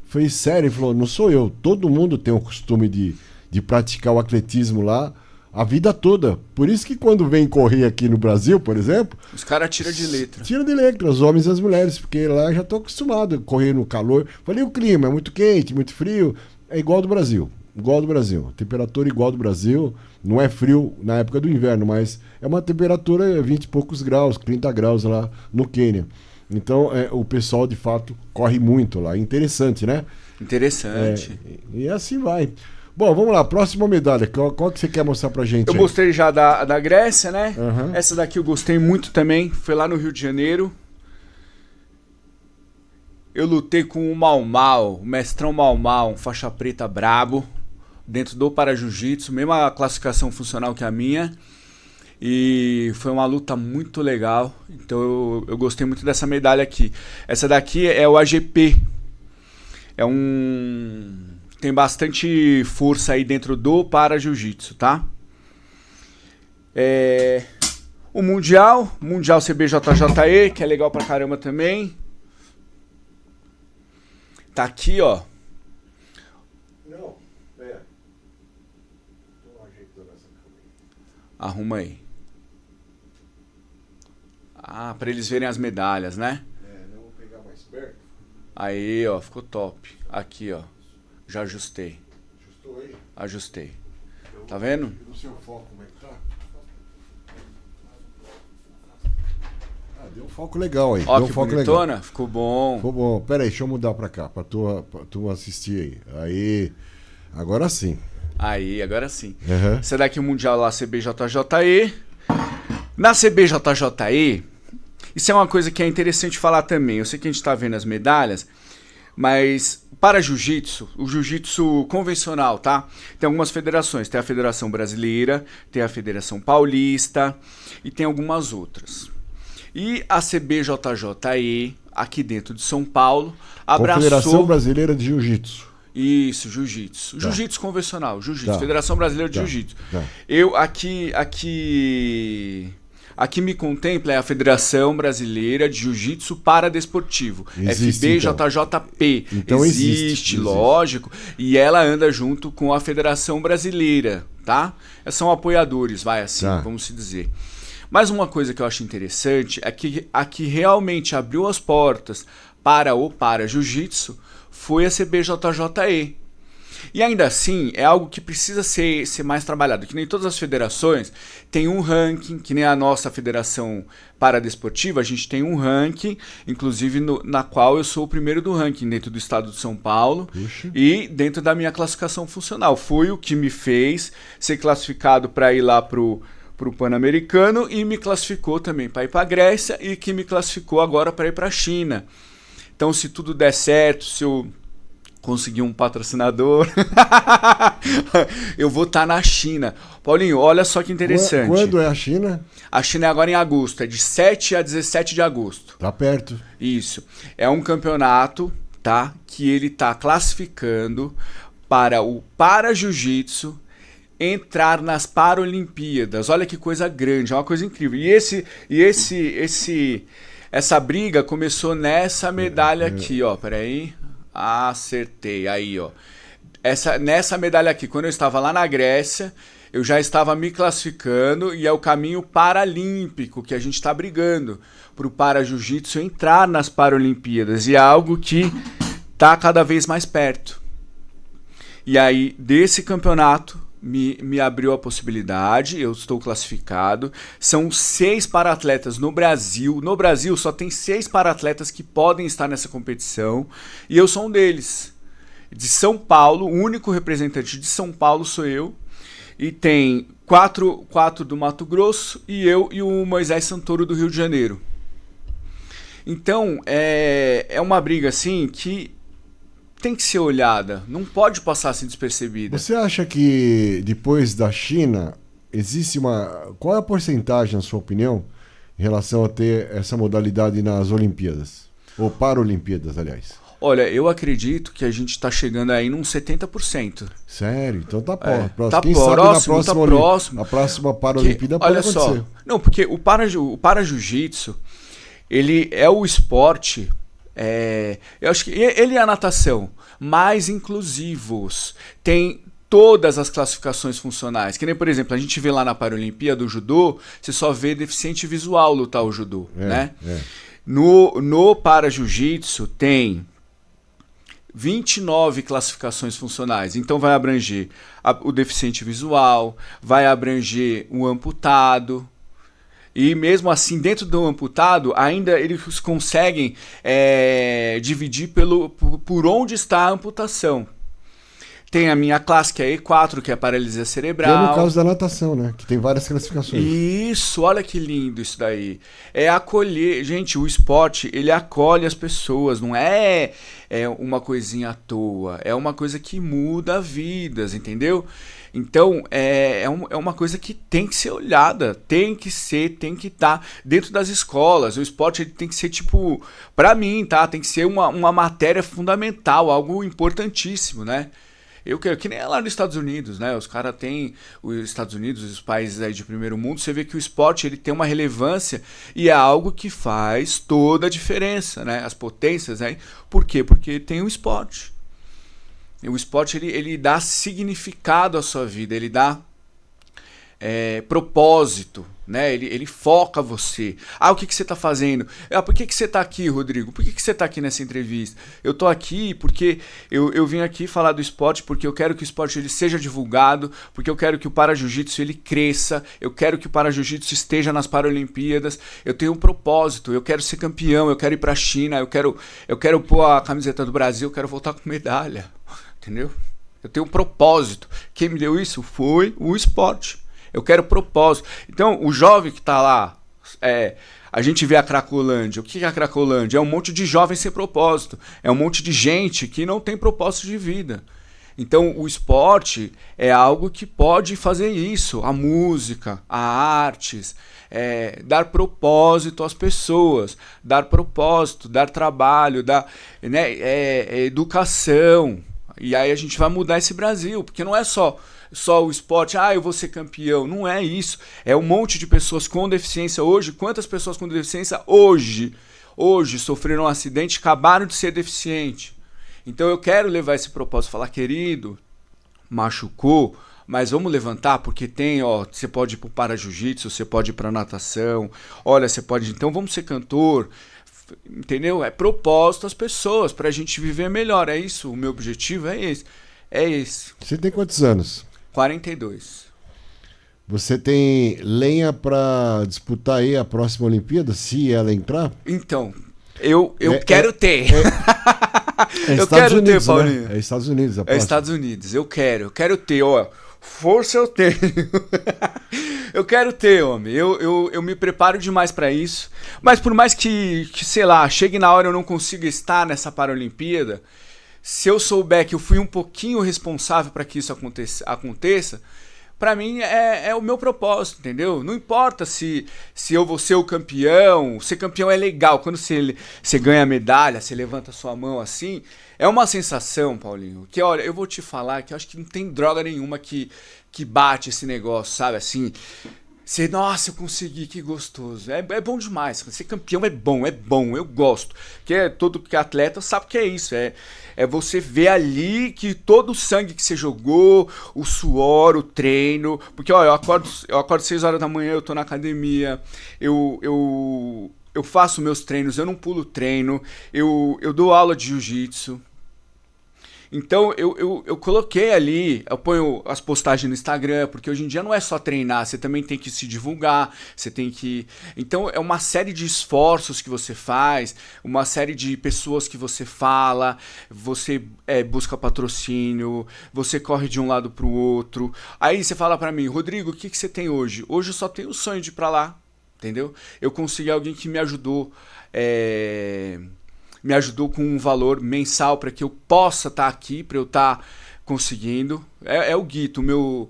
Falei, sério? Ele falou, não sou eu. Todo mundo tem o costume de praticar o atletismo lá a vida toda. Por isso que quando vem correr aqui no Brasil, por exemplo... Os caras tiram de letra. Tiram de letra, os homens e as mulheres, porque lá já estão acostumados a correr no calor. Falei, o clima é muito quente, muito frio. É igual do Brasil. Igual do Brasil. Temperatura igual do Brasil. Não é frio na época do inverno, mas é uma temperatura 20 e poucos graus, 30 graus lá no Quênia. Então, o pessoal, de fato, corre muito lá. Interessante, né? Interessante. E assim vai. Bom, vamos lá. Próxima medalha. Qual que você quer mostrar pra gente? Eu mostrei já da Grécia, né? Uhum. Essa daqui eu gostei muito também. Foi lá no Rio de Janeiro. Eu lutei com o Mau Mau, o mestrão Mau Mau, um faixa preta brabo, dentro do Para-Jiu-Jitsu, mesma classificação funcional que a minha. E foi uma luta muito legal. Então eu gostei muito dessa medalha aqui. Essa daqui é o AGP. Tem bastante força aí dentro do Para-Jiu-Jitsu, tá? O Mundial CBJJE, que é legal pra caramba também. Tá aqui, ó. Não, Arruma aí. Pra eles verem as medalhas, né? Não vou pegar mais perto. Aí, ó, ficou top. Aqui, ó. Já ajustei. Ajustou aí? Ajustei. Tá vendo? E no seu foco, como é que tá? Deu um foco legal aí. Ó, deu que um foco bonitona. legal. Ficou bom. Ficou bom. Pera aí, deixa eu mudar pra cá, pra tu assistir aí. Aí, agora sim. Aí, agora sim. Uhum. Essa daqui é o Mundial lá, CBJJE. Na CBJJE, isso é uma coisa que é interessante falar também. Eu sei que a gente tá vendo as medalhas, mas para jiu-jitsu, o jiu-jitsu convencional, tá? Tem algumas federações. Tem a Federação Brasileira, tem a Federação Paulista e tem algumas outras. E a CBJJE, aqui dentro de São Paulo, abraçou... Federação Brasileira de Jiu-Jitsu. Isso, jiu-jitsu. Tá. Jiu-jitsu convencional, jiu-jitsu. Tá. Federação Brasileira de Jiu-Jitsu. Tá. Eu, aqui me contempla a Federação Brasileira de Jiu-Jitsu Paradesportivo. FBJJP. Então existe, lógico. E ela anda junto com a Federação Brasileira, tá? São apoiadores, vai assim, vamos se dizer. Mas uma coisa que eu acho interessante é que a que realmente abriu as portas para o Para-Jiu-Jitsu foi a CBJJE. E ainda assim, é algo que precisa ser mais trabalhado. Que nem todas as federações tem um ranking, que nem a nossa federação paradesportiva, a gente tem um ranking, inclusive na qual eu sou o primeiro do ranking dentro do estado de São Paulo. Puxa. E dentro da minha classificação funcional. Foi o que me fez ser classificado para ir lá pro Pan-Americano e me classificou também para ir para a Grécia e que me classificou agora para ir para a China. Então, se tudo der certo, se eu conseguir um patrocinador, eu vou estar na China. Paulinho, olha só que interessante. Quando é a China? A China é agora em agosto, é de 7 a 17 de agosto. Tá perto. Isso. É um campeonato, tá? Que ele tá classificando para o Para-Jiu-Jitsu entrar nas Paralimpíadas. Olha que coisa grande, é uma coisa incrível. Essa briga começou nessa medalha aqui, ó. Peraí. Acertei, aí, ó. Nessa medalha aqui, quando eu estava lá na Grécia, eu já estava me classificando e é o caminho paralímpico que a gente está brigando para o Para-Jiu-Jitsu entrar nas Paralimpíadas. E é algo que está cada vez mais perto. E aí, desse campeonato, me abriu a possibilidade, eu estou classificado. São 6 para-atletas no Brasil. No Brasil só tem 6 para-atletas que podem estar nessa competição. E eu sou um deles. De São Paulo, o único representante de São Paulo sou eu. E tem 4 do Mato Grosso e eu e o Moisés Santoro do Rio de Janeiro. Então, é uma briga assim que tem que ser olhada, não pode passar assim despercebida. Você acha que depois da China existe qual é a porcentagem, na sua opinião, em relação a ter essa modalidade nas Olimpíadas? Ou Paralimpíadas, aliás? Olha, eu acredito que a gente está chegando aí num 70%. Sério? Então tá próximo. Tá Quem próximo, sabe a próxima Paralimpíada pode acontecer. Olha só, não, porque o Para-Jiu-Jitsu, ele é o esporte... eu acho que ele é a natação mais inclusivos, tem todas as classificações funcionais, que nem, por exemplo, a gente vê lá na Paralimpíada do judô, você só vê deficiente visual lutar o judô, né? No Para-Jiu-Jitsu tem 29 classificações funcionais, então vai abranger o deficiente visual, vai abranger o amputado. E mesmo assim, dentro do amputado, ainda eles conseguem dividir por onde está a amputação. Tem a minha classe, que é E4, que é a paralisia cerebral. E é no caso da natação, né? Que tem várias classificações. Isso, olha que lindo isso daí. É acolher... Gente, o esporte, ele acolhe as pessoas, não é uma coisinha à toa. É uma coisa que muda vidas, entendeu? Então, é uma coisa que tem que ser olhada, tem que estar dentro das escolas. O esporte ele tem que ser, tipo, pra mim, tá? Tem que ser uma matéria fundamental, algo importantíssimo, né? Eu quero, que nem é lá nos Estados Unidos, né? Os caras têm, os Estados Unidos, os países aí de primeiro mundo, você vê que o esporte ele tem uma relevância e é algo que faz toda a diferença, né? As potências, né? Por quê? Porque tem o esporte. O esporte ele dá significado à sua vida, ele dá propósito, né? Ele foca você. O que você está fazendo? Por que você está aqui, Rodrigo? Por que você está aqui nessa entrevista? Eu estou aqui porque eu vim aqui falar do esporte, porque eu quero que o esporte ele seja divulgado, porque eu quero que o Para-Jiu-Jitsu ele cresça, eu quero que o Para-Jiu-Jitsu esteja nas Paralimpíadas, eu tenho um propósito, eu quero ser campeão, eu quero ir para a China, eu quero pôr a camiseta do Brasil, eu quero voltar com medalha, entendeu? Eu tenho um propósito. Quem me deu isso foi o esporte. Eu quero propósito. Então, o jovem que está lá, a gente vê a Cracolândia. O que é a Cracolândia? É um monte de jovens sem propósito. É um monte de gente que não tem propósito de vida. Então, o esporte é algo que pode fazer isso. A música, a artes, dar propósito às pessoas, dar propósito, dar trabalho, dar educação. E aí a gente vai mudar esse Brasil, porque não é só o esporte, eu vou ser campeão. Não é isso. É um monte de pessoas com deficiência hoje. Quantas pessoas com deficiência hoje sofreram um acidente e acabaram de ser deficientes? Então eu quero levar esse propósito, falar, querido, machucou, mas vamos levantar, porque tem, você pode ir para o Para-Jiu-Jitsu, você pode ir para natação, olha, você pode, então vamos ser cantor, entendeu? É propósito às pessoas, para a gente viver melhor, é isso, o meu objetivo é esse. Você tem quantos anos? 42. Você tem lenha para disputar aí a próxima Olimpíada, se ela entrar? Então, eu quero ter. Eu quero ter, Paulinho. Né? É Estados Unidos. É Estados Unidos. Eu quero ter, força eu tenho. Eu quero ter, homem. Eu me preparo demais pra isso. Mas por mais que, sei lá, chegue na hora e eu não consiga estar nessa Paralimpíada, se eu souber que eu fui um pouquinho responsável para que isso aconteça, pra mim é o meu propósito, entendeu? Não importa se eu vou ser o campeão. Ser campeão é legal. Quando você ganha a medalha, você levanta a sua mão assim, é uma sensação, Paulinho, que olha, eu vou te falar que eu acho que não tem droga nenhuma que bate esse negócio, sabe? Assim, nossa, eu consegui, que gostoso. É bom demais. Ser campeão é bom, eu gosto. Porque todo que é atleta sabe que é isso. É você ver ali que todo o sangue que você jogou, o suor, o treino. Porque, ó, eu acordo 6 horas da manhã, eu tô na academia, eu faço meus treinos, eu não pulo treino, eu dou aula de jiu-jitsu. Então eu coloquei ali, eu ponho as postagens no Instagram, porque hoje em dia não é só treinar, você também tem que se divulgar, você tem que... Então é uma série de esforços que você faz, uma série de pessoas que você fala, você busca patrocínio, você corre de um lado pro outro. Aí você fala pra mim, Rodrigo, o que você tem hoje? Hoje eu só tenho o sonho de ir pra lá, entendeu? Eu consegui alguém que me ajudou... me ajudou com um valor mensal para que eu possa estar aqui, para eu estar conseguindo. É o Guito, meu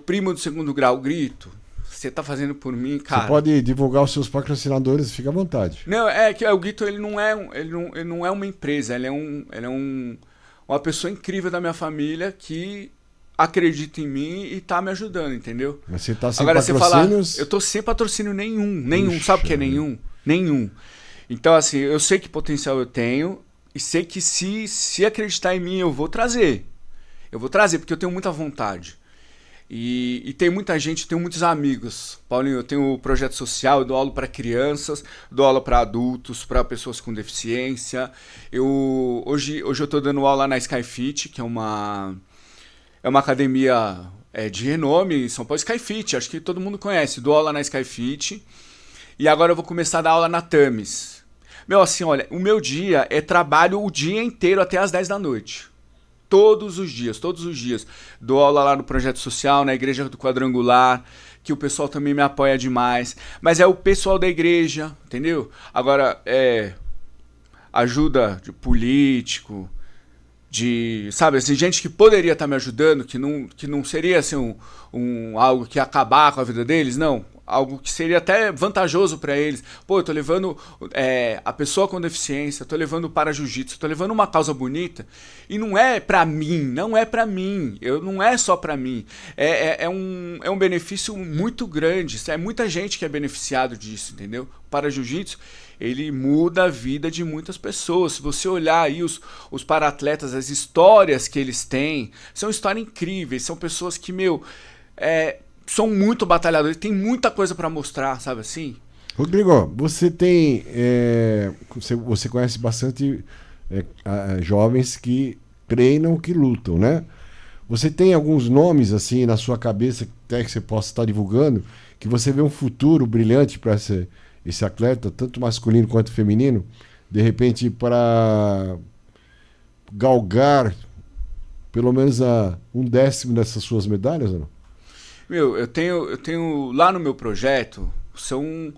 primo do segundo grau. Grito, você tá fazendo por mim, cara. Você pode divulgar os seus patrocinadores, fica à vontade. Não, é que o Guito, ele não é uma empresa, ele é uma pessoa incrível da minha família que acredita em mim e tá me ajudando, entendeu? Mas você tá sem Agora, patrocínios? Você fala, eu tô sem patrocínio nenhum. Puxa, Sabe o que é nenhum? Nenhum. Então, assim, eu sei que potencial eu tenho e sei que se acreditar em mim, eu vou trazer. Eu vou trazer, porque eu tenho muita vontade. E tem muita gente, tenho muitos amigos. Paulinho, eu tenho projeto social, eu dou aula para crianças, dou aula para adultos, para pessoas com deficiência. Hoje eu estou dando aula na Skyfit, que é uma academia de renome em São Paulo. Skyfit, acho que todo mundo conhece. Dou aula na Skyfit. E agora eu vou começar a dar aula na Tamis. Meu, assim, olha, o meu dia é trabalho o dia inteiro até as 10 da noite. Todos os dias. Dou aula lá no projeto social, na igreja do Quadrangular, que o pessoal também me apoia demais. Mas é o pessoal da igreja, entendeu? Agora, ajuda de político, sabe, assim, gente que poderia estar me ajudando, que não seria assim, algo que ia acabar com a vida deles, não. Algo que seria até vantajoso para eles. Pô, eu tô levando a pessoa com deficiência, tô levando para jiu-jitsu, tô levando uma causa bonita. E não é pra mim, não é só pra mim. É um benefício muito grande. É muita gente que é beneficiado disso, entendeu? Para jiu-jitsu, ele muda a vida de muitas pessoas. Se você olhar aí os para-atletas, as histórias que eles têm, são histórias incríveis, são pessoas que, são muito batalhadores, tem muita coisa pra mostrar, sabe assim? Rodrigo, você tem... você conhece bastante jovens que treinam, que lutam, né? Você tem alguns nomes assim na sua cabeça, até que você possa estar divulgando, que você vê um futuro brilhante para esse atleta, tanto masculino quanto feminino, de repente para galgar pelo menos um décimo dessas suas medalhas, ou não? Meu, eu tenho lá no meu projeto, são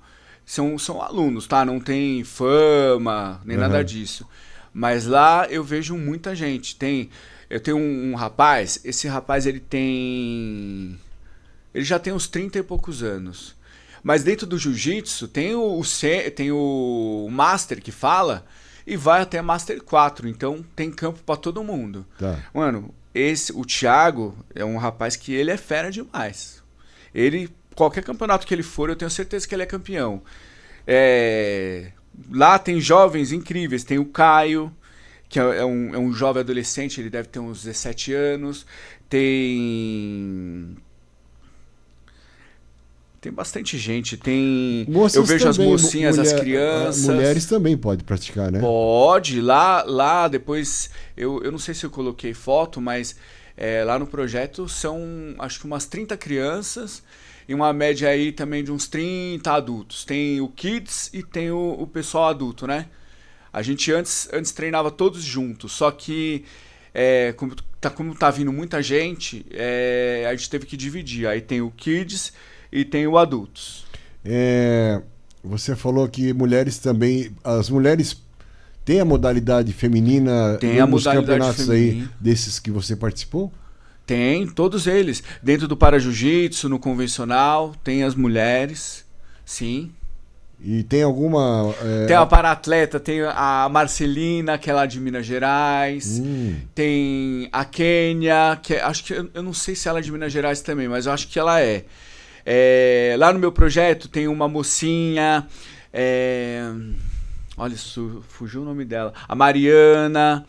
alunos, tá? Não tem fama, nem nada disso. Mas lá eu vejo muita gente. Eu tenho um rapaz, esse rapaz ele já tem uns 30 e poucos anos. Mas dentro do jiu-jitsu tem o Master que fala e vai até Master 4. Então tem campo pra todo mundo. Tá. Mano, o Thiago é um rapaz que ele é fera demais. Qualquer campeonato que ele for, eu tenho certeza que ele é campeão. Lá tem jovens incríveis. Tem o Caio, que é um jovem adolescente, ele deve ter uns 17 anos. Tem bastante gente. Eu vejo também, as mocinhas, as crianças. Mulheres também podem praticar, né? Pode. Lá depois, eu não sei se eu coloquei foto, mas lá no projeto são acho que umas 30 crianças e uma média aí também de uns 30 adultos. Tem o Kids e tem o pessoal adulto, né? A gente antes treinava todos juntos, só que como tá vindo muita gente, a gente teve que dividir. Aí tem o Kids e tenho adultos. Você falou que mulheres também... As mulheres têm a modalidade feminina nos campeonatos aí desses que você participou? Tem, todos eles. Dentro do para-jiu-jitsu, no convencional, tem as mulheres, sim. E tem alguma... Tem a para-atleta, tem a Marcelina, que é lá de Minas Gerais. Tem a Kênia, que acho que... Eu não sei se ela é de Minas Gerais também, mas eu acho que ela é. Lá no meu projeto tem uma mocinha... olha, fugiu o nome dela. A Mariana...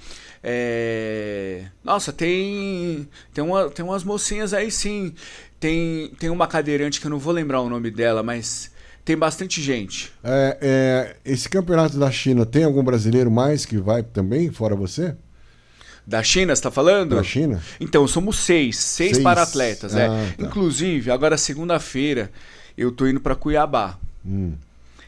Nossa, tem umas mocinhas aí, sim. Tem uma cadeirante que eu não vou lembrar o nome dela, mas tem bastante gente. Esse campeonato da China, tem algum brasileiro mais que vai também, fora você? Da China, você tá falando? Da China? Então, somos seis para-atletas. Tá. Inclusive, agora segunda-feira, eu tô indo para Cuiabá.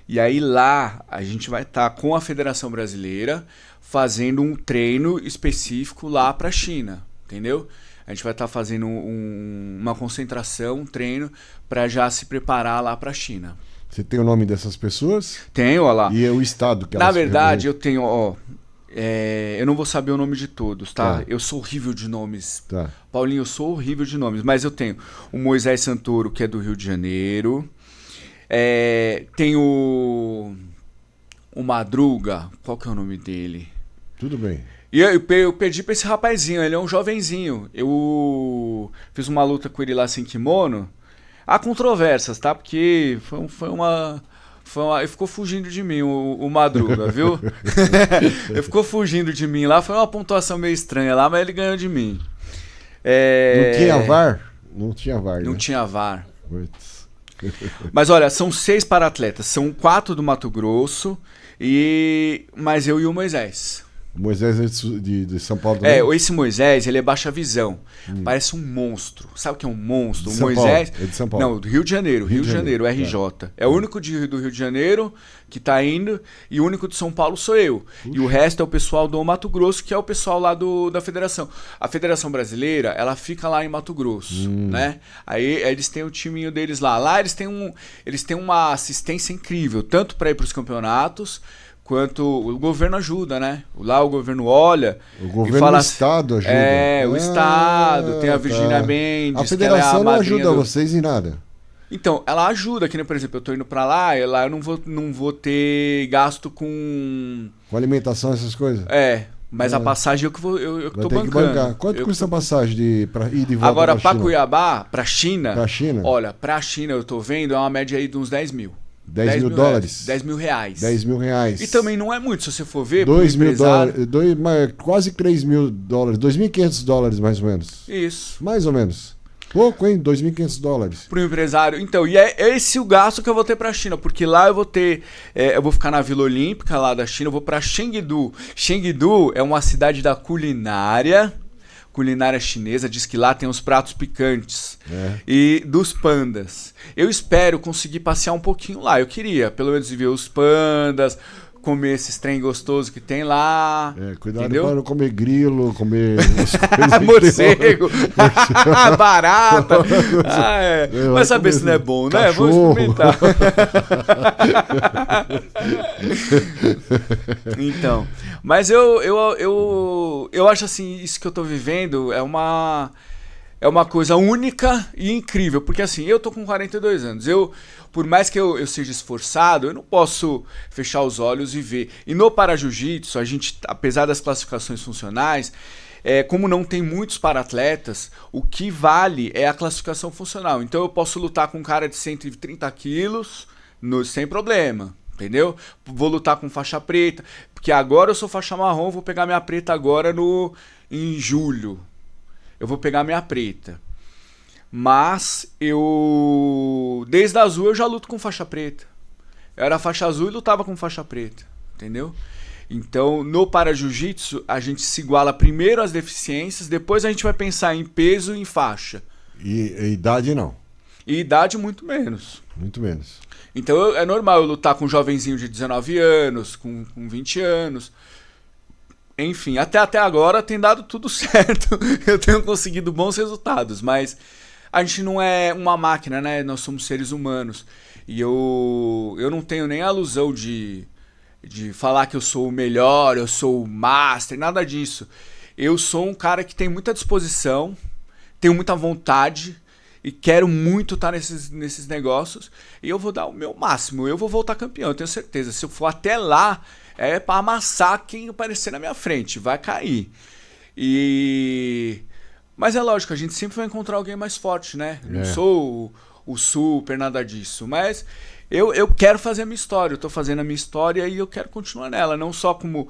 E aí lá, a gente vai estar com a Federação Brasileira fazendo um treino específico lá para a China, entendeu? A gente vai estar fazendo uma concentração, um treino, para já se preparar lá para a China. Você tem o nome dessas pessoas? Tenho, olha lá. E é o estado que elas... Na verdade, eu tenho, eu não vou saber o nome de todos, tá? Eu sou horrível de nomes. Tá. Paulinho, eu sou horrível de nomes, mas eu tenho o Moisés Santoro, que é do Rio de Janeiro. Tem o Madruga, qual que é o nome dele? Tudo bem. E eu pedi pra esse rapazinho, ele é um jovenzinho. Eu fiz uma luta com ele lá sem kimono. Há controvérsias, tá? Porque foi uma... Ele ficou fugindo de mim, o Madruga, viu? Ele ficou fugindo de mim lá, foi uma pontuação meio estranha lá, mas ele ganhou de mim. Não tinha VAR? Não tinha VAR, Não né? tinha VAR. Puts. Mas olha, são 6 para-atletas, são 4 do Mato Grosso, mas eu e o Moisés. O Moisés é de São Paulo também? Esse Moisés, ele é baixa visão. Parece um monstro. Sabe o que é um monstro? De O São Moisés... Paulo. É de São Paulo. Não, do Rio de Janeiro. Rio de Janeiro, RJ. É o único do Rio de Janeiro que tá indo, e o único de São Paulo sou eu. E o resto é o pessoal do Mato Grosso, que é o pessoal lá da Federação. A Federação Brasileira, ela fica lá em Mato Grosso, né? Aí eles têm o timinho deles lá. Lá eles têm uma assistência incrível, tanto para ir para os campeonatos, quanto o governo ajuda, né? Lá o governo olha... O governo fala, do Estado ajuda. O Estado, tem a Virgínia Mendes... A Federação não ajuda do... vocês em nada. Então, ela ajuda, que nem, por exemplo, eu tô indo pra lá, e lá eu não vou ter gasto com... Com alimentação, essas coisas? Mas a passagem eu que tô bancando. Quanto custa a passagem pra ir de volta agora, pra China? Cuiabá, pra China... Pra China? Olha, pra China eu tô vendo, é uma média aí de uns 10 mil. 10 mil dólares? 10 mil reais. 10 mil reais. E também não é muito, se você for ver. 2 mil dólares, quase 3 mil dólares, 2.500 dólares mais ou menos. Isso. Mais ou menos. Pouco, hein? 2.500 dólares. Pro empresário. Então, e é esse o gasto que eu vou ter pra China, porque lá eu vou ter, eu vou ficar na Vila Olímpica lá da China, eu vou pra Chengdu. Chengdu é uma cidade da culinária chinesa, diz que lá tem os pratos picantes e dos pandas. Eu espero conseguir passear um pouquinho lá, eu queria pelo menos ver os pandas, comer esses trem gostoso que tem lá. Cuidado, entendeu? para não comer grilo, comer morcego, barata. Vai saber se não é bom, né? Cachorro. Vamos experimentar. Então, mas eu acho assim, isso que eu tô vivendo é uma coisa única e incrível, porque assim, eu tô com 42 anos, por mais que eu seja esforçado, eu não posso fechar os olhos e ver. E no para-jiu-jitsu, a gente, apesar das classificações funcionais, como não tem muitos para-atletas, o que vale é a classificação funcional. Então eu posso lutar com um cara de 130 quilos sem problema, entendeu? Vou lutar com faixa preta, porque agora eu sou faixa marrom, vou pegar minha preta agora em julho. Eu vou pegar minha preta. Mas desde a azul eu já luto com faixa preta. Eu era faixa azul e lutava com faixa preta, entendeu? Então, no para-jiu-jitsu, a gente se iguala primeiro às deficiências, depois a gente vai pensar em peso e em faixa. E idade não? E idade muito menos. Muito menos. Então é normal eu lutar com um jovenzinho de 19 anos, com 20 anos... Enfim, até agora tem dado tudo certo. Eu tenho conseguido bons resultados, mas a gente não é uma máquina, né? Nós somos seres humanos. E eu não tenho nem a ilusão de falar que eu sou o melhor, eu sou o master, nada disso. Eu sou um cara que tem muita disposição, tenho muita vontade e quero muito estar nesses negócios. E eu vou dar o meu máximo, eu vou voltar campeão, eu tenho certeza. Se eu for até lá, é para amassar quem aparecer na minha frente, vai cair. Mas é lógico, a gente sempre vai encontrar alguém mais forte, né? Não sou o super, nada disso. Mas eu quero fazer a minha história, eu tô fazendo a minha história e eu quero continuar nela. Não só como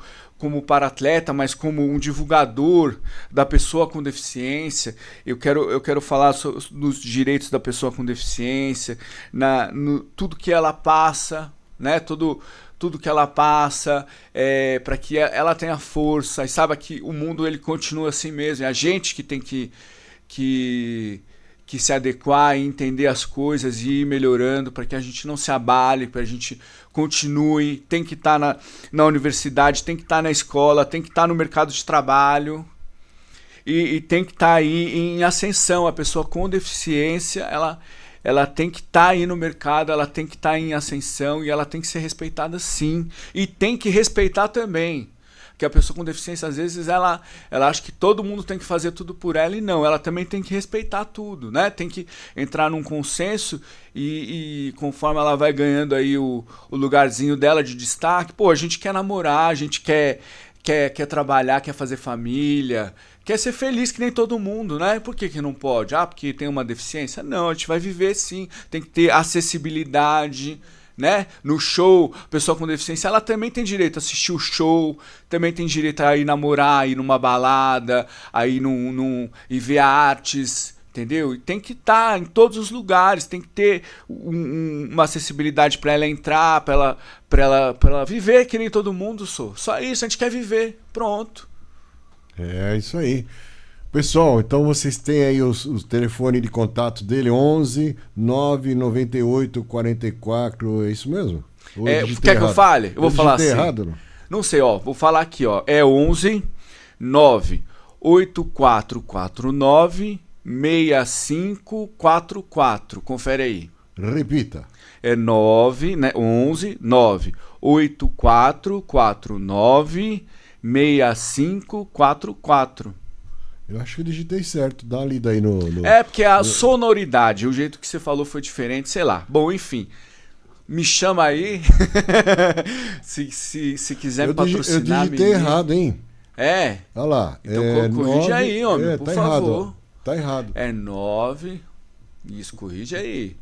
para-atleta, mas como um divulgador da pessoa com deficiência. Eu quero falar dos direitos da pessoa com deficiência, tudo que ela passa, né? Tudo que ela passa, para que ela tenha força e saiba que o mundo ele continua assim mesmo. É a gente que tem que se adequar e entender as coisas e ir melhorando para que a gente não se abale, para a gente continue. Tem que estar na universidade, tem que estar na escola, tem que estar no mercado de trabalho e tem que estar aí em ascensão. A pessoa com deficiência, ela tem que estar aí no mercado, ela tem que estar em ascensão e ela tem que ser respeitada sim. E tem que respeitar também. Porque a pessoa com deficiência, às vezes, ela acha que todo mundo tem que fazer tudo por ela e não. Ela também tem que respeitar tudo, né? Tem que entrar num consenso e conforme ela vai ganhando aí o lugarzinho dela de destaque, pô, a gente quer namorar, a gente quer trabalhar, quer fazer família, quer ser feliz que nem todo mundo, né? Por que não pode? Ah, porque tem uma deficiência? Não, a gente vai viver sim. Tem que ter acessibilidade, né? No show, a pessoa com deficiência, ela também tem direito a assistir o show, também tem direito a ir namorar, a ir numa balada, a ir e ver artes, entendeu? E tem que estar em todos os lugares, tem que ter uma acessibilidade para ela entrar, para ela viver que nem todo mundo, só isso, a gente quer viver, pronto. É isso aí. Pessoal, então vocês têm aí os telefones de contato dele, 11 998 44, é isso mesmo? Quer que eu fale? Eu vou falar assim. Errado, não sei, vou falar aqui, é 11 98449 6544, confere aí. Repita. É 11 98449 6544. Eu acho que eu digitei certo, dá uma lida aí no... porque a sonoridade, o jeito que você falou foi diferente, sei lá. Bom, enfim, me chama aí, se quiser me patrocinar. Eu digitei errado, hein? É? Olha lá. Então corrige aí, homem, por favor. Errado, tá errado. É 9, isso, corrige aí.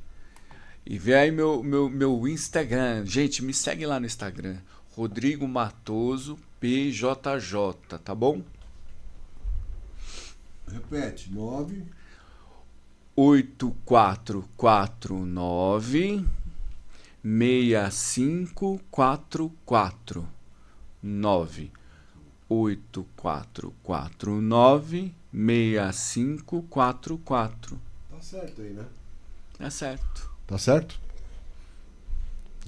E vê aí meu Instagram. Gente, me segue lá no Instagram, Rodrigo Matoso PJJ, tá bom? Repete, 8449 6544 98449 6544. Tá certo aí, né? É certo. Tá certo?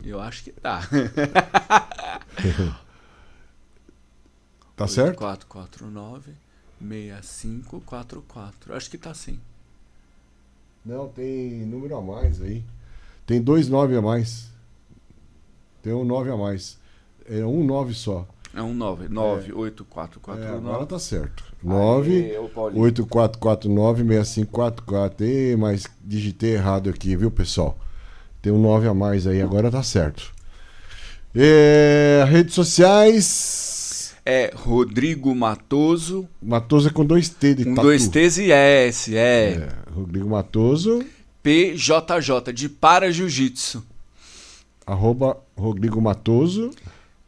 Eu acho que tá. Tá certo? 8449 6544. Acho que tá sim. Não, tem número a mais aí. Tem 2 9 a mais. Tem um 9 a mais. É um 9 só. É um 98449. Agora tá certo. 984496544. Mas digitei errado aqui, viu, pessoal? Tem um 9 a mais aí, agora tá certo. Redes sociais. É Rodrigo Matoso. Matoso é com 2 T de com tatu. 2 T's e S, Rodrigo Matoso. PJJ, de Para Jiu-Jitsu. @Rodrigo Matoso.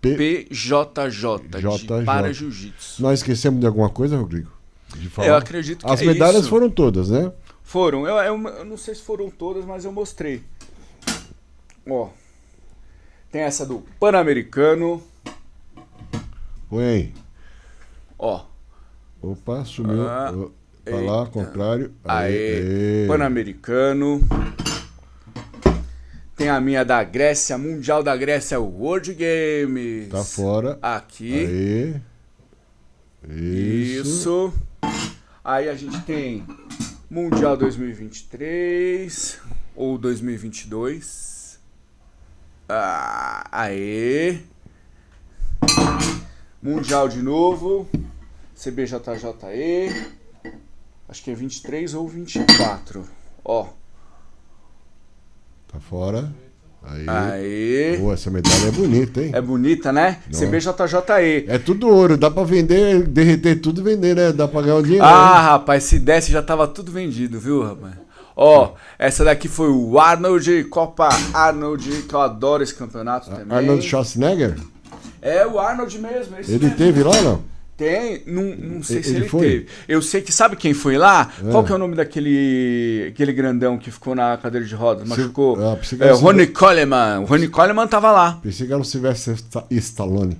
PJJ, de Para Jiu-Jitsu. Nós esquecemos de alguma coisa, Rodrigo? De falar? Eu acredito que as medalhas foram todas, né? Foram. Eu não sei se foram todas, mas eu mostrei. Tem essa do Pan-Americano. Põe aí. Opa, sumiu. Vai lá, contrário. Aê. Pan-Americano. Tem a minha da Grécia, Mundial da Grécia, World Games. Tá fora. Aqui. Aê. Isso. Aí a gente tem Mundial 2023 ou 2022. Aê. Mundial de novo. CBJJE. Acho que é 23 ou 24. Ó. Tá fora. Aê. Pô, essa medalha é bonita, hein? É bonita, né? Nossa. CBJJE. É tudo ouro, dá pra vender, derreter tudo e vender, né? Dá pra ganhar um dinheiro. Ah, rapaz, se desse já tava tudo vendido, viu, rapaz? Ó, essa daqui foi o Arnold, Copa Arnold, que eu adoro esse campeonato também. Arnold Schwarzenegger? É o Arnold mesmo. Esse Ele mesmo. teve lá, não? Tem, não sei se Ele ele foi? teve. Eu sei que, sabe quem foi lá? Qual que é o nome daquele grandão que ficou na cadeira de rodas, machucou? Ronnie Coleman. O Ronnie Coleman tava lá. Pensei que era o Sylvester Stallone.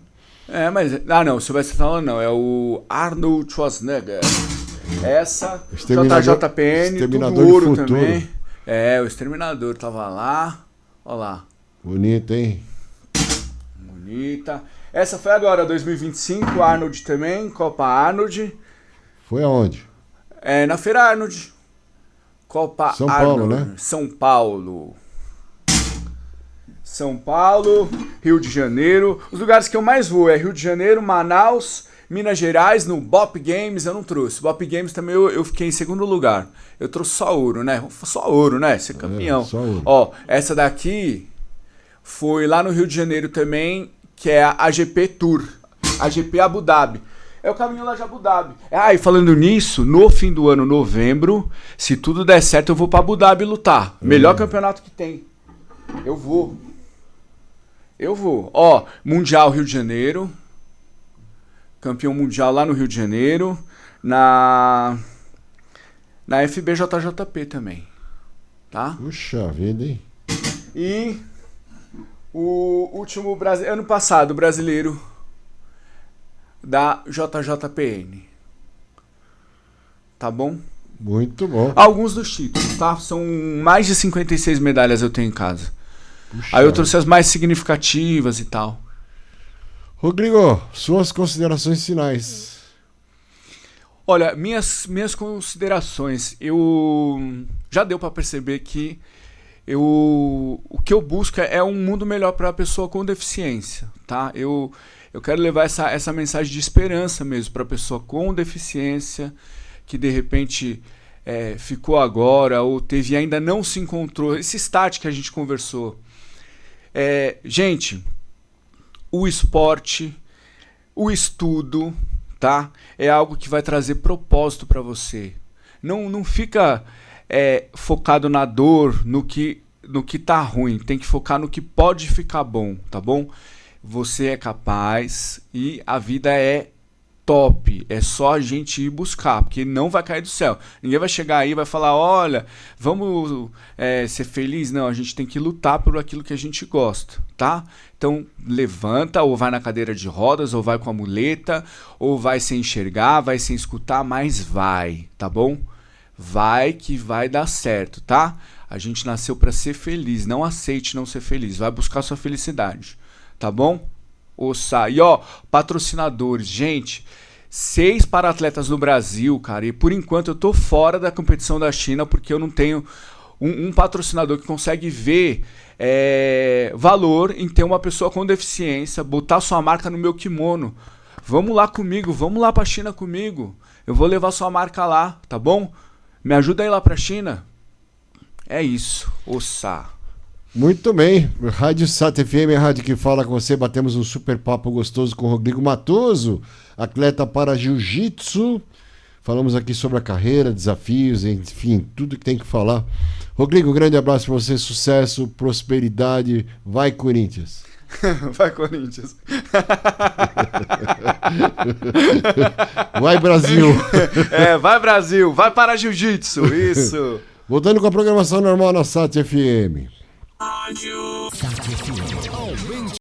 É, mas... Ah, não, o Sylvester Stallone não. É o Arnold Schwarzenegger. Essa, JJPN, Exterminador tudo ouro do Futuro. também. É, o Exterminador tava lá. Ó lá. Bonito, hein? Bonita. Essa foi agora, 2025, Arnold também, Copa Arnold. Foi aonde? É, na Feira Arnold. Copa São Paulo, Arnold. né? São Paulo. São Paulo, Rio de Janeiro. Os lugares que eu mais vou é Rio de Janeiro, Manaus, Minas Gerais, no Bop Games eu não trouxe. Bop Games também eu fiquei em segundo lugar. Eu trouxe só ouro, né? Só ouro, né? Ser campeão. Só ouro. Ó, essa daqui foi lá no Rio de Janeiro também, que é a AGP Tour. AGP Abu Dhabi. É o caminho lá de Abu Dhabi. Ah, e falando nisso, no fim do ano, novembro, se tudo der certo, eu vou pra Abu Dhabi lutar. Melhor campeonato que tem. Eu vou. Ó, Mundial Rio de Janeiro. Campeão mundial lá no Rio de Janeiro. Na FBJJP também. Tá? Puxa vida, hein? E o último ano passado, brasileiro da JJPN. Tá bom? Muito bom. Alguns dos títulos, tá? São mais de 56 medalhas eu tenho em casa. Puxa. Aí eu trouxe as mais significativas e tal. Rodrigo, suas considerações finais. Olha, minhas considerações. Eu já deu pra perceber que o que eu busco é um mundo melhor para a pessoa com deficiência, tá? Eu quero levar essa mensagem de esperança mesmo para a pessoa com deficiência que de repente ficou agora ou teve ainda não se encontrou. Esse start que a gente conversou. Gente, o esporte, o estudo, tá? É algo que vai trazer propósito para você. Não fica focado na dor, no que tá ruim. Tem que focar no que pode ficar bom, tá bom? Você é capaz e a vida é top. É só a gente ir buscar, porque não vai cair do céu. Ninguém vai chegar aí e vai falar, olha, vamos ser feliz. Não, a gente tem que lutar por aquilo que a gente gosta, tá? Então, levanta, ou vai na cadeira de rodas, ou vai com a muleta, ou vai sem enxergar, vai sem escutar, mas vai, tá bom? Vai que vai dar certo, tá? A gente nasceu para ser feliz, não aceite não ser feliz, vai buscar sua felicidade, tá bom? E ó, patrocinadores, gente, 6 para-atletas no Brasil, cara, e por enquanto eu tô fora da competição da China porque eu não tenho um patrocinador que consegue ver valor em ter uma pessoa com deficiência, botar sua marca no meu kimono. Vamos lá comigo, vamos lá pra China comigo, eu vou levar sua marca lá, tá bom? Me ajuda a ir lá pra China. É isso, Ossa. Muito bem, Rádio Sat FM, a rádio que fala com você. Batemos um super papo gostoso com o Rodrigo Matoso, atleta para jiu-jitsu. Falamos aqui sobre a carreira, desafios, enfim, tudo que tem que falar. Rodrigo, um grande abraço para você, sucesso, prosperidade. Vai, Corinthians! Vai, Corinthians! Vai, Brasil! Vai, Brasil! Vai para jiu-jitsu! Isso! Voltando com a programação normal na Sat FM. Sat FM.